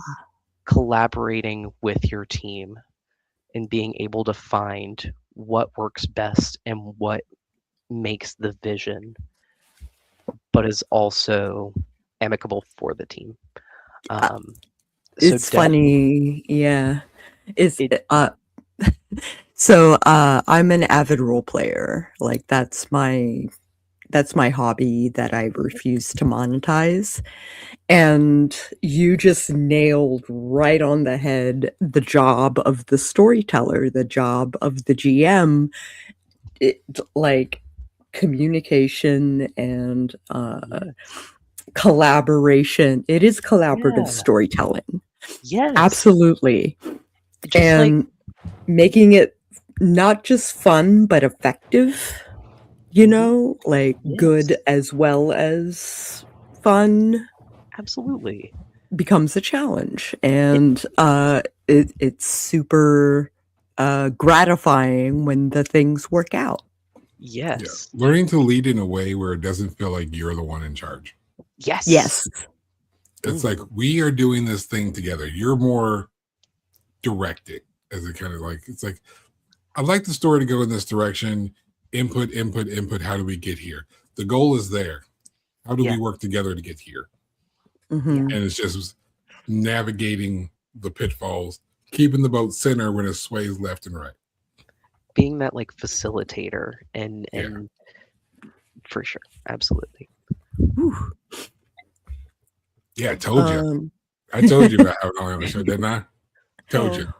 collaborating with your team and being able to find what works best and what makes the vision, but is also amicable for the team. So It's funny. Yeah. It's so I'm an avid role player. Like that's my hobby that I refuse to monetize. And you just nailed right on the head the job of the storyteller, the job of the GM. Like communication and collaboration. It is collaborative storytelling. Yes. Absolutely. Just and making it not just fun but effective, like good as well as fun. Absolutely. Becomes a challenge, and it's super gratifying when the things work out. Yes. Yeah. Learning to lead in a way where it doesn't feel like you're the one in charge. Yes. It's like, we are doing this thing together. You're more directing, as it kind of like, it's like, I'd like the story to go in this direction. Input. How do we get here? The goal is there. How do we work together to get here? Mm-hmm. And it's just navigating the pitfalls, keeping the boat center when it sways left and right. Being that like facilitator and for sure. Absolutely. Whew. Yeah, I told you. I told you about how long I was show, didn't I? Told you.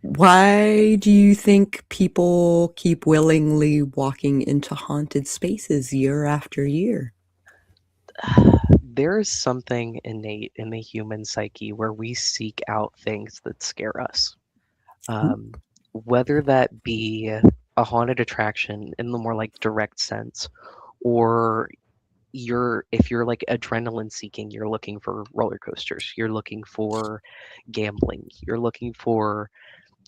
Why do you think people keep willingly walking into haunted spaces year after year? There is something innate in the human psyche where we seek out things that scare us. whether that be a haunted attraction in the more like direct sense, or if you're like adrenaline seeking, you're looking for roller coasters, you're looking for gambling, you're looking for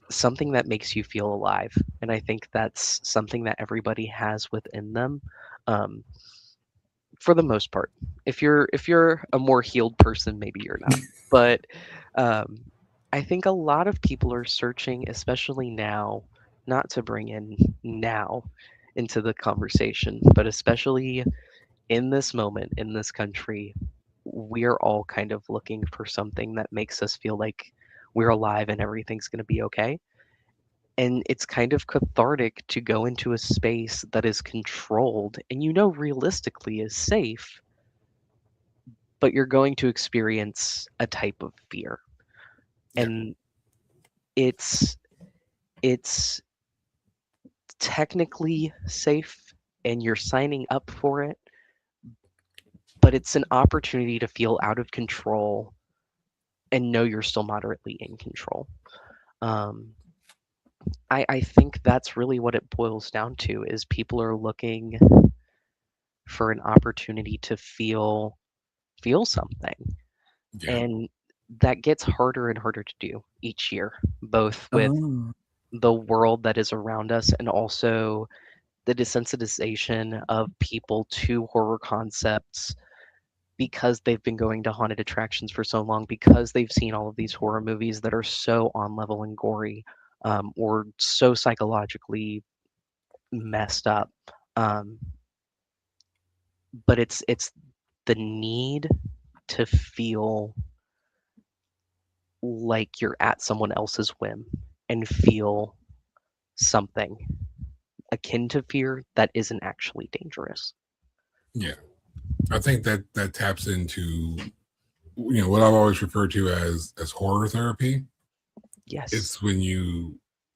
something that makes you feel alive. And I think that's something that everybody has within them. Um, for the most part. If you're a more healed person, maybe you're not. But um, I think a lot of people are searching, especially now, not to bring in now into the conversation, but especially in this moment in this country, we're all kind of looking for something that makes us feel like we're alive and everything's going to be okay. And it's kind of cathartic to go into a space that is controlled and realistically is safe, but you're going to experience a type of fear. Yeah. And it's technically safe and you're signing up for it, but it's an opportunity to feel out of control and know you're still moderately in control. Um, I think that's really what it boils down to is people are looking for an opportunity to feel something. Yeah. And that gets harder and harder to do each year, both with Oh. the world that is around us and also the desensitization of people to horror concepts because they've been going to haunted attractions for so long, because they've seen all of these horror movies that are so on level and gory, or so psychologically messed up. Um, but it's the need to feel like you're at someone else's whim and feel something akin to fear that isn't actually dangerous. Yeah. I think that taps into what I've always referred to as horror therapy. Yes. It's when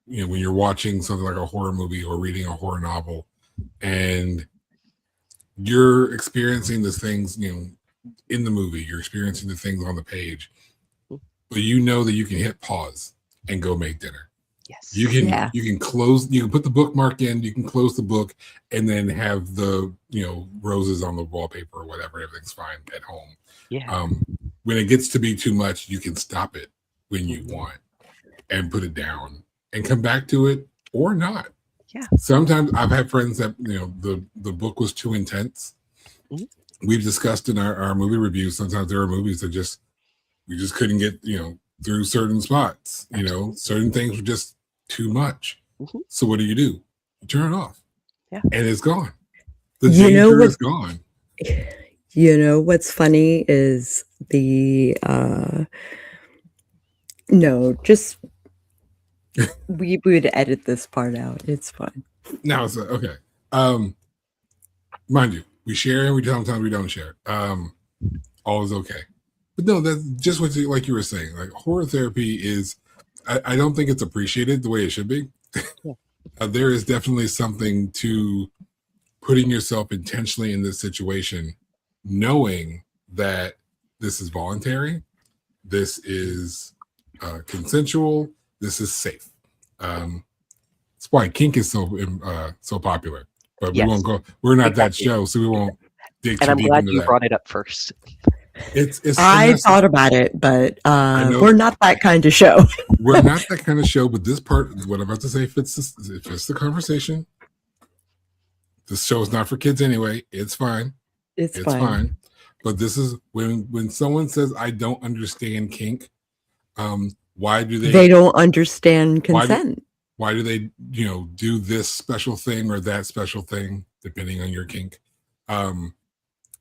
when you're watching something like a horror movie or reading a horror novel and you're experiencing the things, in the movie, you're experiencing the things on the page, but you know that you can hit pause and go make dinner. Yes. You can close, you can put the bookmark in, you can close the book and then have the, roses on the wallpaper or whatever, everything's fine at home. Yeah. When it gets to be too much, you can stop it when you want and put it down and come back to it or not. Yeah. Sometimes I've had friends that, the book was too intense. Mm-hmm. We've discussed in our movie reviews, sometimes there are movies that we just couldn't get, through certain spots. Absolutely. Certain things were just too much. Mm-hmm. So what do? You turn it off. Yeah. And it's gone. The danger is gone. What's funny is the no, just we would edit this part out. It's fine. No, it's okay. Mind you, we share and sometimes we don't share. All is okay. But no, that's just what like you were saying. Like horror therapy is, I don't think it's appreciated the way it should be. Yeah. There is definitely something to putting yourself intentionally in this situation, knowing that this is voluntary, this is consensual, this is safe. That's why kink is so popular. But we won't go. We're not that show, so we won't dig too deep into that. And I'm glad you brought it up first. I thought about it, but we're not that kind of show. We're not that kind of show, but this part, what I'm about to say, fits the conversation. This show is not for kids anyway. It's fine. It's fine. But this is when someone says, "I don't understand kink." Why do they? They don't understand consent. Why do they, do this special thing or that special thing, depending on your kink?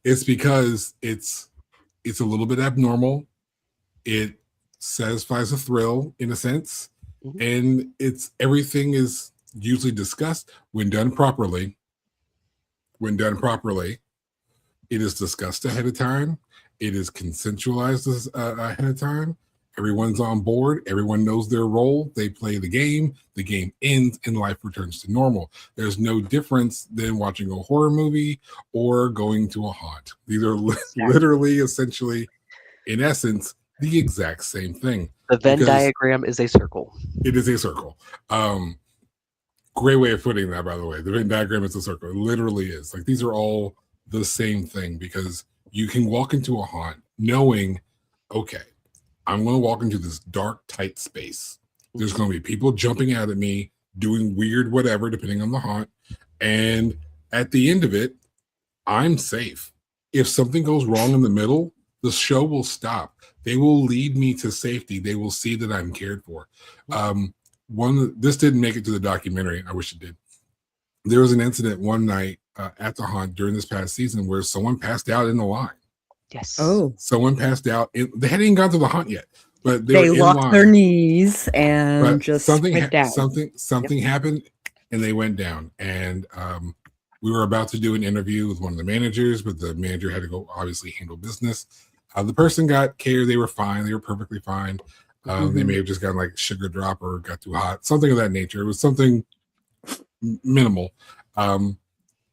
It's because it's a little bit abnormal. It satisfies a thrill in a sense, and everything is usually discussed when done properly. When done properly, it is discussed ahead of time. It is consensualized ahead of time. Everyone's on board. Everyone knows their role. They play the game. The game ends and life returns to normal. There's no difference than watching a horror movie or going to a haunt. These are literally, essentially, in essence, the exact same thing. The Venn diagram is a circle. It is a circle. Great way of putting that, by the way. The Venn diagram is a circle. It literally is. Like, these are all the same thing, because you can walk into a haunt knowing, okay, I'm going to walk into this dark, tight space. There's going to be people jumping out at me, doing weird whatever, depending on the haunt. And at the end of it, I'm safe. If something goes wrong in the middle, the show will stop. They will lead me to safety. They will see that I'm cared for. This didn't make it to the documentary. I wish it did. There was an incident one night at the haunt during this past season where someone passed out in the line. Yes. Oh. Someone passed out. They hadn't even gone to the haunt yet, but they were locked in line. their knees and But just something went down. Something happened, and they went down. And we were about to do an interview with one of the managers, but the manager had to go obviously handle business. The person got care. They were fine. They were perfectly fine. They may have just gotten like sugar drop or got too hot, something of that nature. It was something minimal.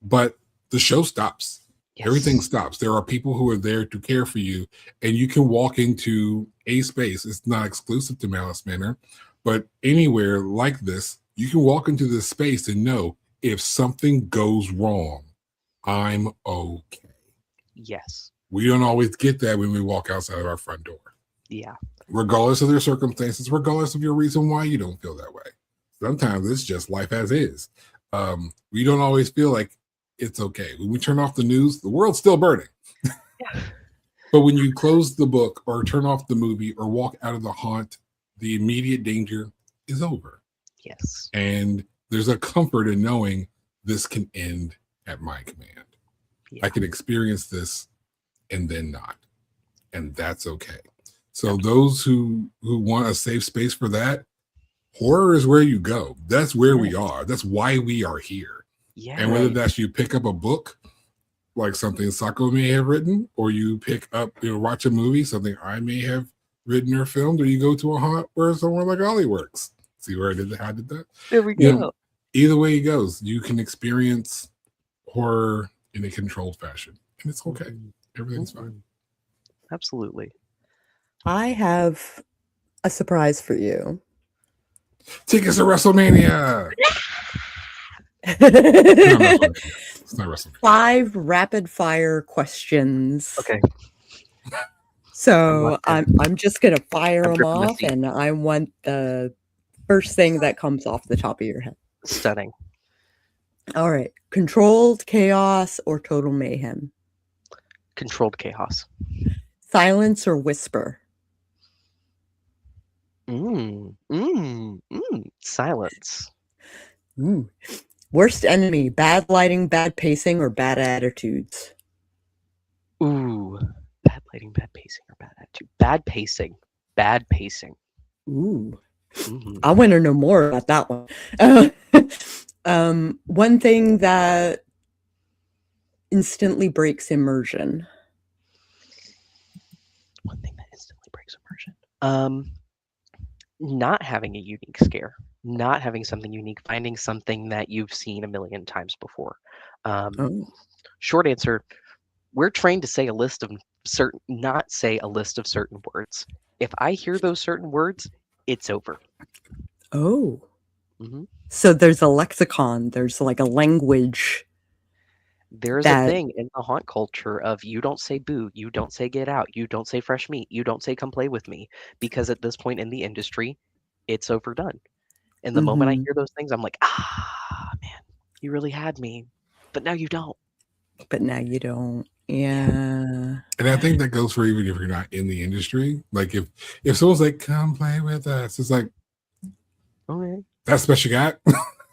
But the show stops. Yes. Everything stops. There are people who are there to care for you, and you can walk into a space. It's not exclusive to Malice Manor, but anywhere like this, you can walk into this space and know if something goes wrong, I'm okay. Yes. We don't always get that when we walk outside of our front door. Yeah. Regardless of their circumstances, regardless of your reason why you don't feel that way. Sometimes it's just life as is. We don't always feel like it's okay. When we turn off the news, the world's still burning. Yeah. But when you close the book or turn off the movie or walk out of the haunt, the immediate danger is over. Yes. And there's a comfort in knowing this can end at my command. Yeah. I can experience this and then not. And that's okay. So those who want a safe space for that, horror is where you go. That's where we are. That's why we are here. Yeah. And whether that's you pick up a book, like something Sako may have written, or you pick up, watch a movie, something I may have written or filmed, or you go to a haunt where somewhere like Olie works. See where I did that? There we go. Either way it goes, you can experience horror in a controlled fashion. And it's okay. Everything's fine. Absolutely. I have a surprise for you. Tickets to WrestleMania. It's not WrestleMania. 5 rapid fire questions. Okay. So I'm just gonna fire them off, and I want the first thing that comes off the top of your head. Stunning. All right. Controlled chaos or total mayhem? Controlled chaos. Silence or whisper? Silence. Ooh. Worst enemy, bad lighting, bad pacing, or bad attitudes? Ooh. Bad lighting, bad pacing, or bad attitude? Bad pacing. Bad pacing. Ooh. I want to know more about that one. One thing that instantly breaks immersion. One thing that instantly breaks immersion. Not having a unique scare, not having something unique, finding something that you've seen a million times before. Short answer, we're trained to say a list of not say a list of certain words. If I hear those certain words, it's over. Oh. So there's a lexicon, there's like a language. There's a thing in the haunt culture of you don't say boo, you don't say get out, you don't say fresh meat, you don't say come play with me, because at this point in the industry, it's overdone. And the moment I hear those things, I'm like, man, you really had me, but now you don't. Yeah. And I think that goes for even if you're not in the industry. Like if someone's like, come play with us, it's like, okay, that's the best you got.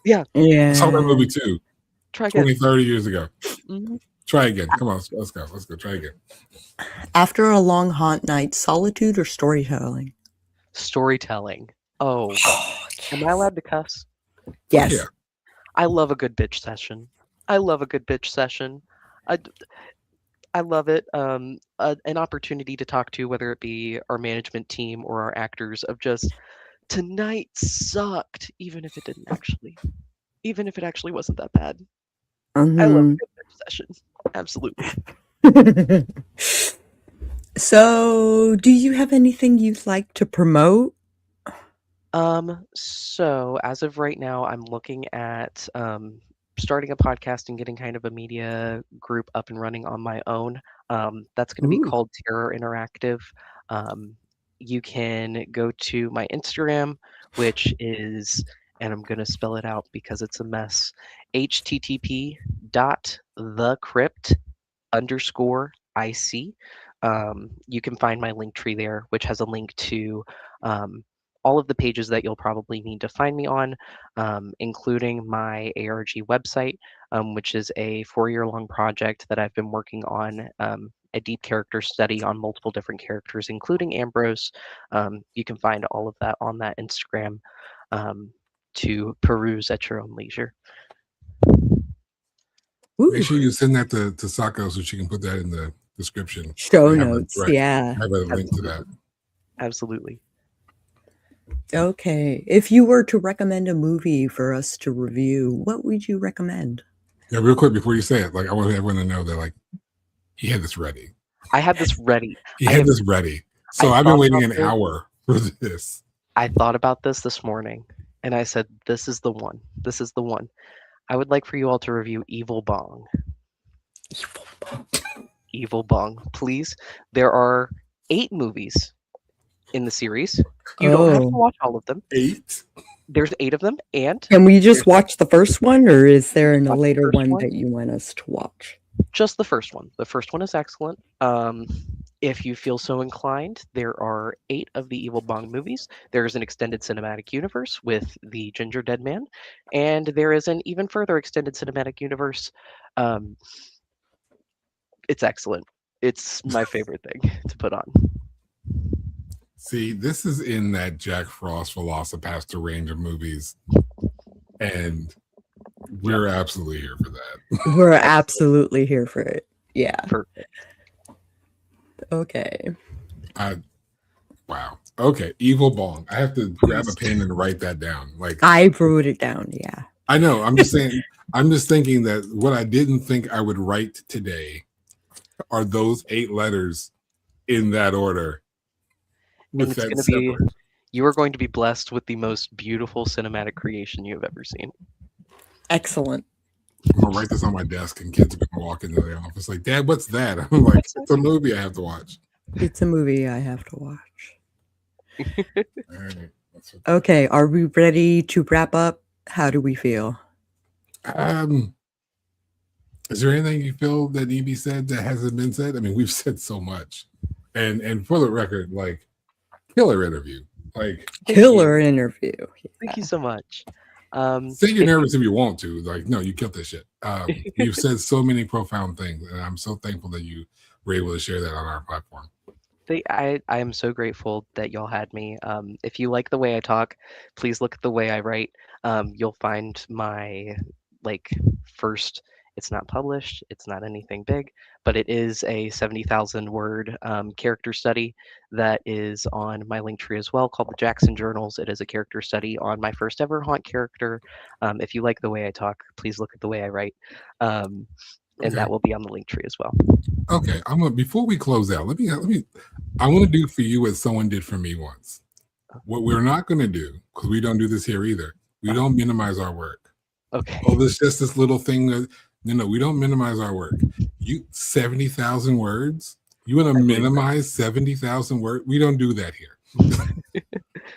Yeah. I saw that movie too. Try 20, 30 years ago. Mm-hmm. Try again. Come on, let's go. Try again. After a long haunt night, solitude or storytelling? Storytelling. Oh, yes. Am I allowed to cuss? Yes. Yeah. I love a good bitch session. I love it. An opportunity to talk to, whether it be our management team or our actors, of just tonight sucked, even if it actually wasn't that bad. I love a good bitch session. Absolutely. So, do you have anything you'd like to promote? So as of right now, I'm looking at starting a podcast and getting kind of a media group up and running on my own. That's going to be Ooh. called Terror Interactive. You can go to my Instagram, which is, and I'm going to spell it out because it's a mess, http://thecrypt_IC. You can find my link tree there, which has a link to all of the pages that you'll probably need to find me on, including my ARG website, which is a 4-year-long project that I've been working on, a deep character study on multiple different characters, including Ambrose. You can find all of that on that Instagram to peruse at your own leisure. Make sure you send that to Sako so she can put that in the description. Show notes, yeah. Have a link to that. Absolutely. Okay. If you were to recommend a movie for us to review, what would you recommend? Yeah, real quick before you say it, like I want everyone to know that like he had this ready. I had this ready. He had this ready. So I've been waiting an hour for this. I thought about this morning and I said, this is the one. This is the one. I would like for you all to review Evil Bong. Evil Bong, please. There are 8 movies in the series. You don't have to watch all of them. 8? There's 8 of them, and can we just watch the first one, or is there a later one that you want us to watch? Just the first one. The first one is excellent. If you feel so inclined, there are 8 of the Evil Bong movies. There is an extended cinematic universe with the Ginger Dead Man, and there is an even further extended cinematic universe. It's excellent. It's my favorite thing to put on. See, this is in that Jack Frost Velocipaster range of movies, and we're absolutely here for that. We're absolutely here for it. Yeah. Perfect. Okay. Wow. Okay. Evil Bong. I have to grab a pen and write that down. Like I wrote it down. Yeah. I know. I'm just saying. I'm just thinking that what I didn't think I would write today are those 8 letters in that order. And it's going to be. You are going to be blessed with the most beautiful cinematic creation you have ever seen. Excellent. I'm gonna write this on my desk, and kids are gonna walk into the office like, "Dad, what's that?" I'm like, "It's a movie I have to watch." It's a movie I have to watch. All right. Okay, are we ready to wrap up? How do we feel? Is there anything you feel that need to be said that hasn't been said? I mean, we've said so much, and for the record, like, killer interview, like killer interview. Yeah. Thank you so much. Say you're nervous if you want to. Like, no, you killed this shit. You've said so many profound things, and I'm so thankful that you were able to share that on our platform. I am so grateful that y'all had me. If you like the way I talk, please look at the way I write. You'll find my first. It's not published. It's not anything big, but it is a 70,000 word character study that is on my link tree as well, called the Jackson Journals. It is a character study on my first ever haunt character. If you like the way I talk, please look at the way I write, and that will be on the link tree as well. Okay, before we close out, let me. I want to do for you what someone did for me once. What we're not going to do, because we don't do this here either. We don't minimize our work. Okay. Oh, there's just this little thing that. No, we don't minimize our work. 70,000 words? You want to minimize 70,000 words? We don't do that here.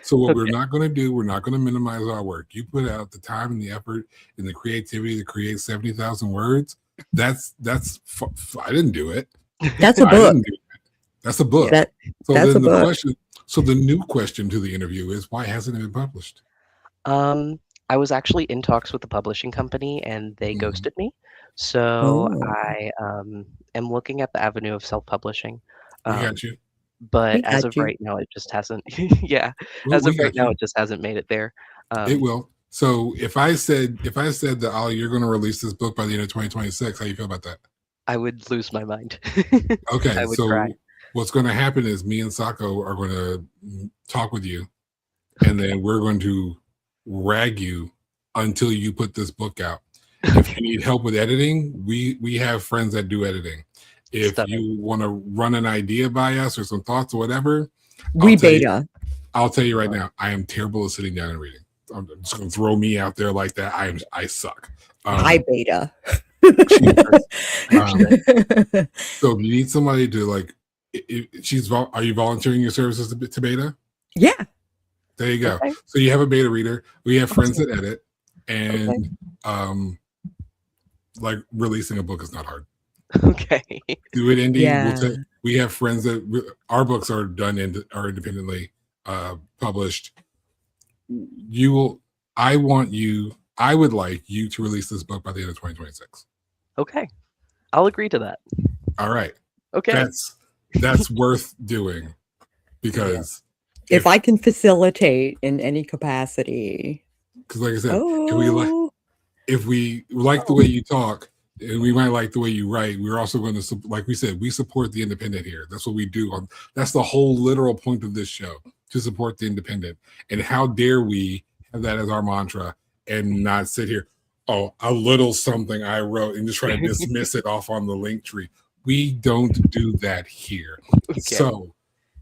So what we're not going to do, we're not going to minimize our work. You put out the time and the effort and the creativity to create 70,000 words. That's I didn't do it. That's a book. That's a book. So that's a book. So the new question to the interview is, why hasn't it been published? I was actually in talks with the publishing company and they ghosted me. So I am looking at the avenue of self-publishing. We got you. But as of right now, it just hasn't. Yeah. As of right now, it just hasn't made it there. It will. So if I said that, Olie, you're going to release this book by the end of 2026, how do you feel about that? I would lose my mind. Okay. I would so cry. What's going to happen is me and Sako are going to talk with you, and then we're going to rag you until you put this book out. If you need help with editing, we have friends that do editing, If you want to run an idea by us or some thoughts or whatever, I'll tell you right now, I am terrible at sitting down and reading. I'm just going to throw me out there like that. I suck. I beta. So if you need somebody to like, are you volunteering your services to beta? Yeah. There you go. Okay. So you have a beta reader. We have friends that edit, and like releasing a book is not hard. Okay. Do it indie. Yeah. We have friends that our books are done are independently published. I would like you to release this book by the end of 2026. Okay. I'll agree to that. All right. Okay. That's worth doing, because if I can facilitate in any capacity. Because like I said, if we like the way you talk, and we might like the way you write, we're also going to, like we said, we support the independent here. That's what we do. That's the whole literal point of this show, to support the independent. And how dare we have that as our mantra and not sit here, a little something I wrote, and just try to dismiss it off on the link tree. We don't do that here. Okay. So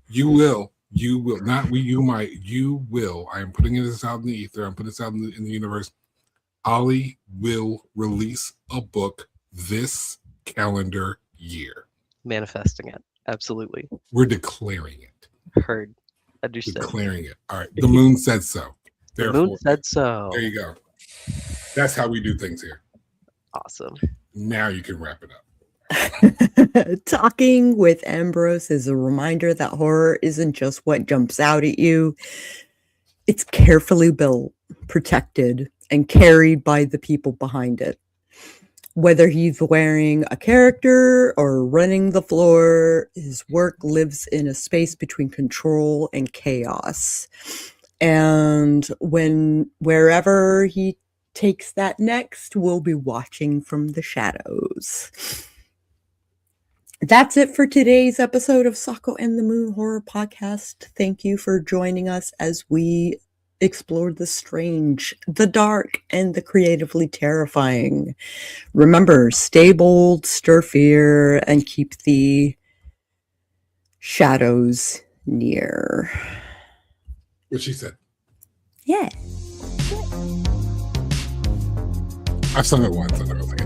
you will, not we, you might, you will. I am putting this out in the ether. I'm putting this out in the universe. Olie will release a book this calendar year. Manifesting it. Absolutely. We're declaring it. Heard. Understood. Declaring it. All right. The moon said so. The moon said so. There you go. That's how we do things here. Awesome. Now you can wrap it up. Talking with Ambrose is a reminder that horror isn't just what jumps out at you. It's carefully built, protected, and carried by the people behind it. Whether he's wearing a character or running the floor, his work lives in a space between control and chaos. And wherever he takes that next, we'll be watching from the shadows. That's it for today's episode of Sako and the Moon Horror Podcast. Thank you for joining us as we explored the strange, the dark, and the creatively terrifying. Remember, stay bold, stir fear, and keep the shadows near. What she said. Yeah. I've sung it once and I was like,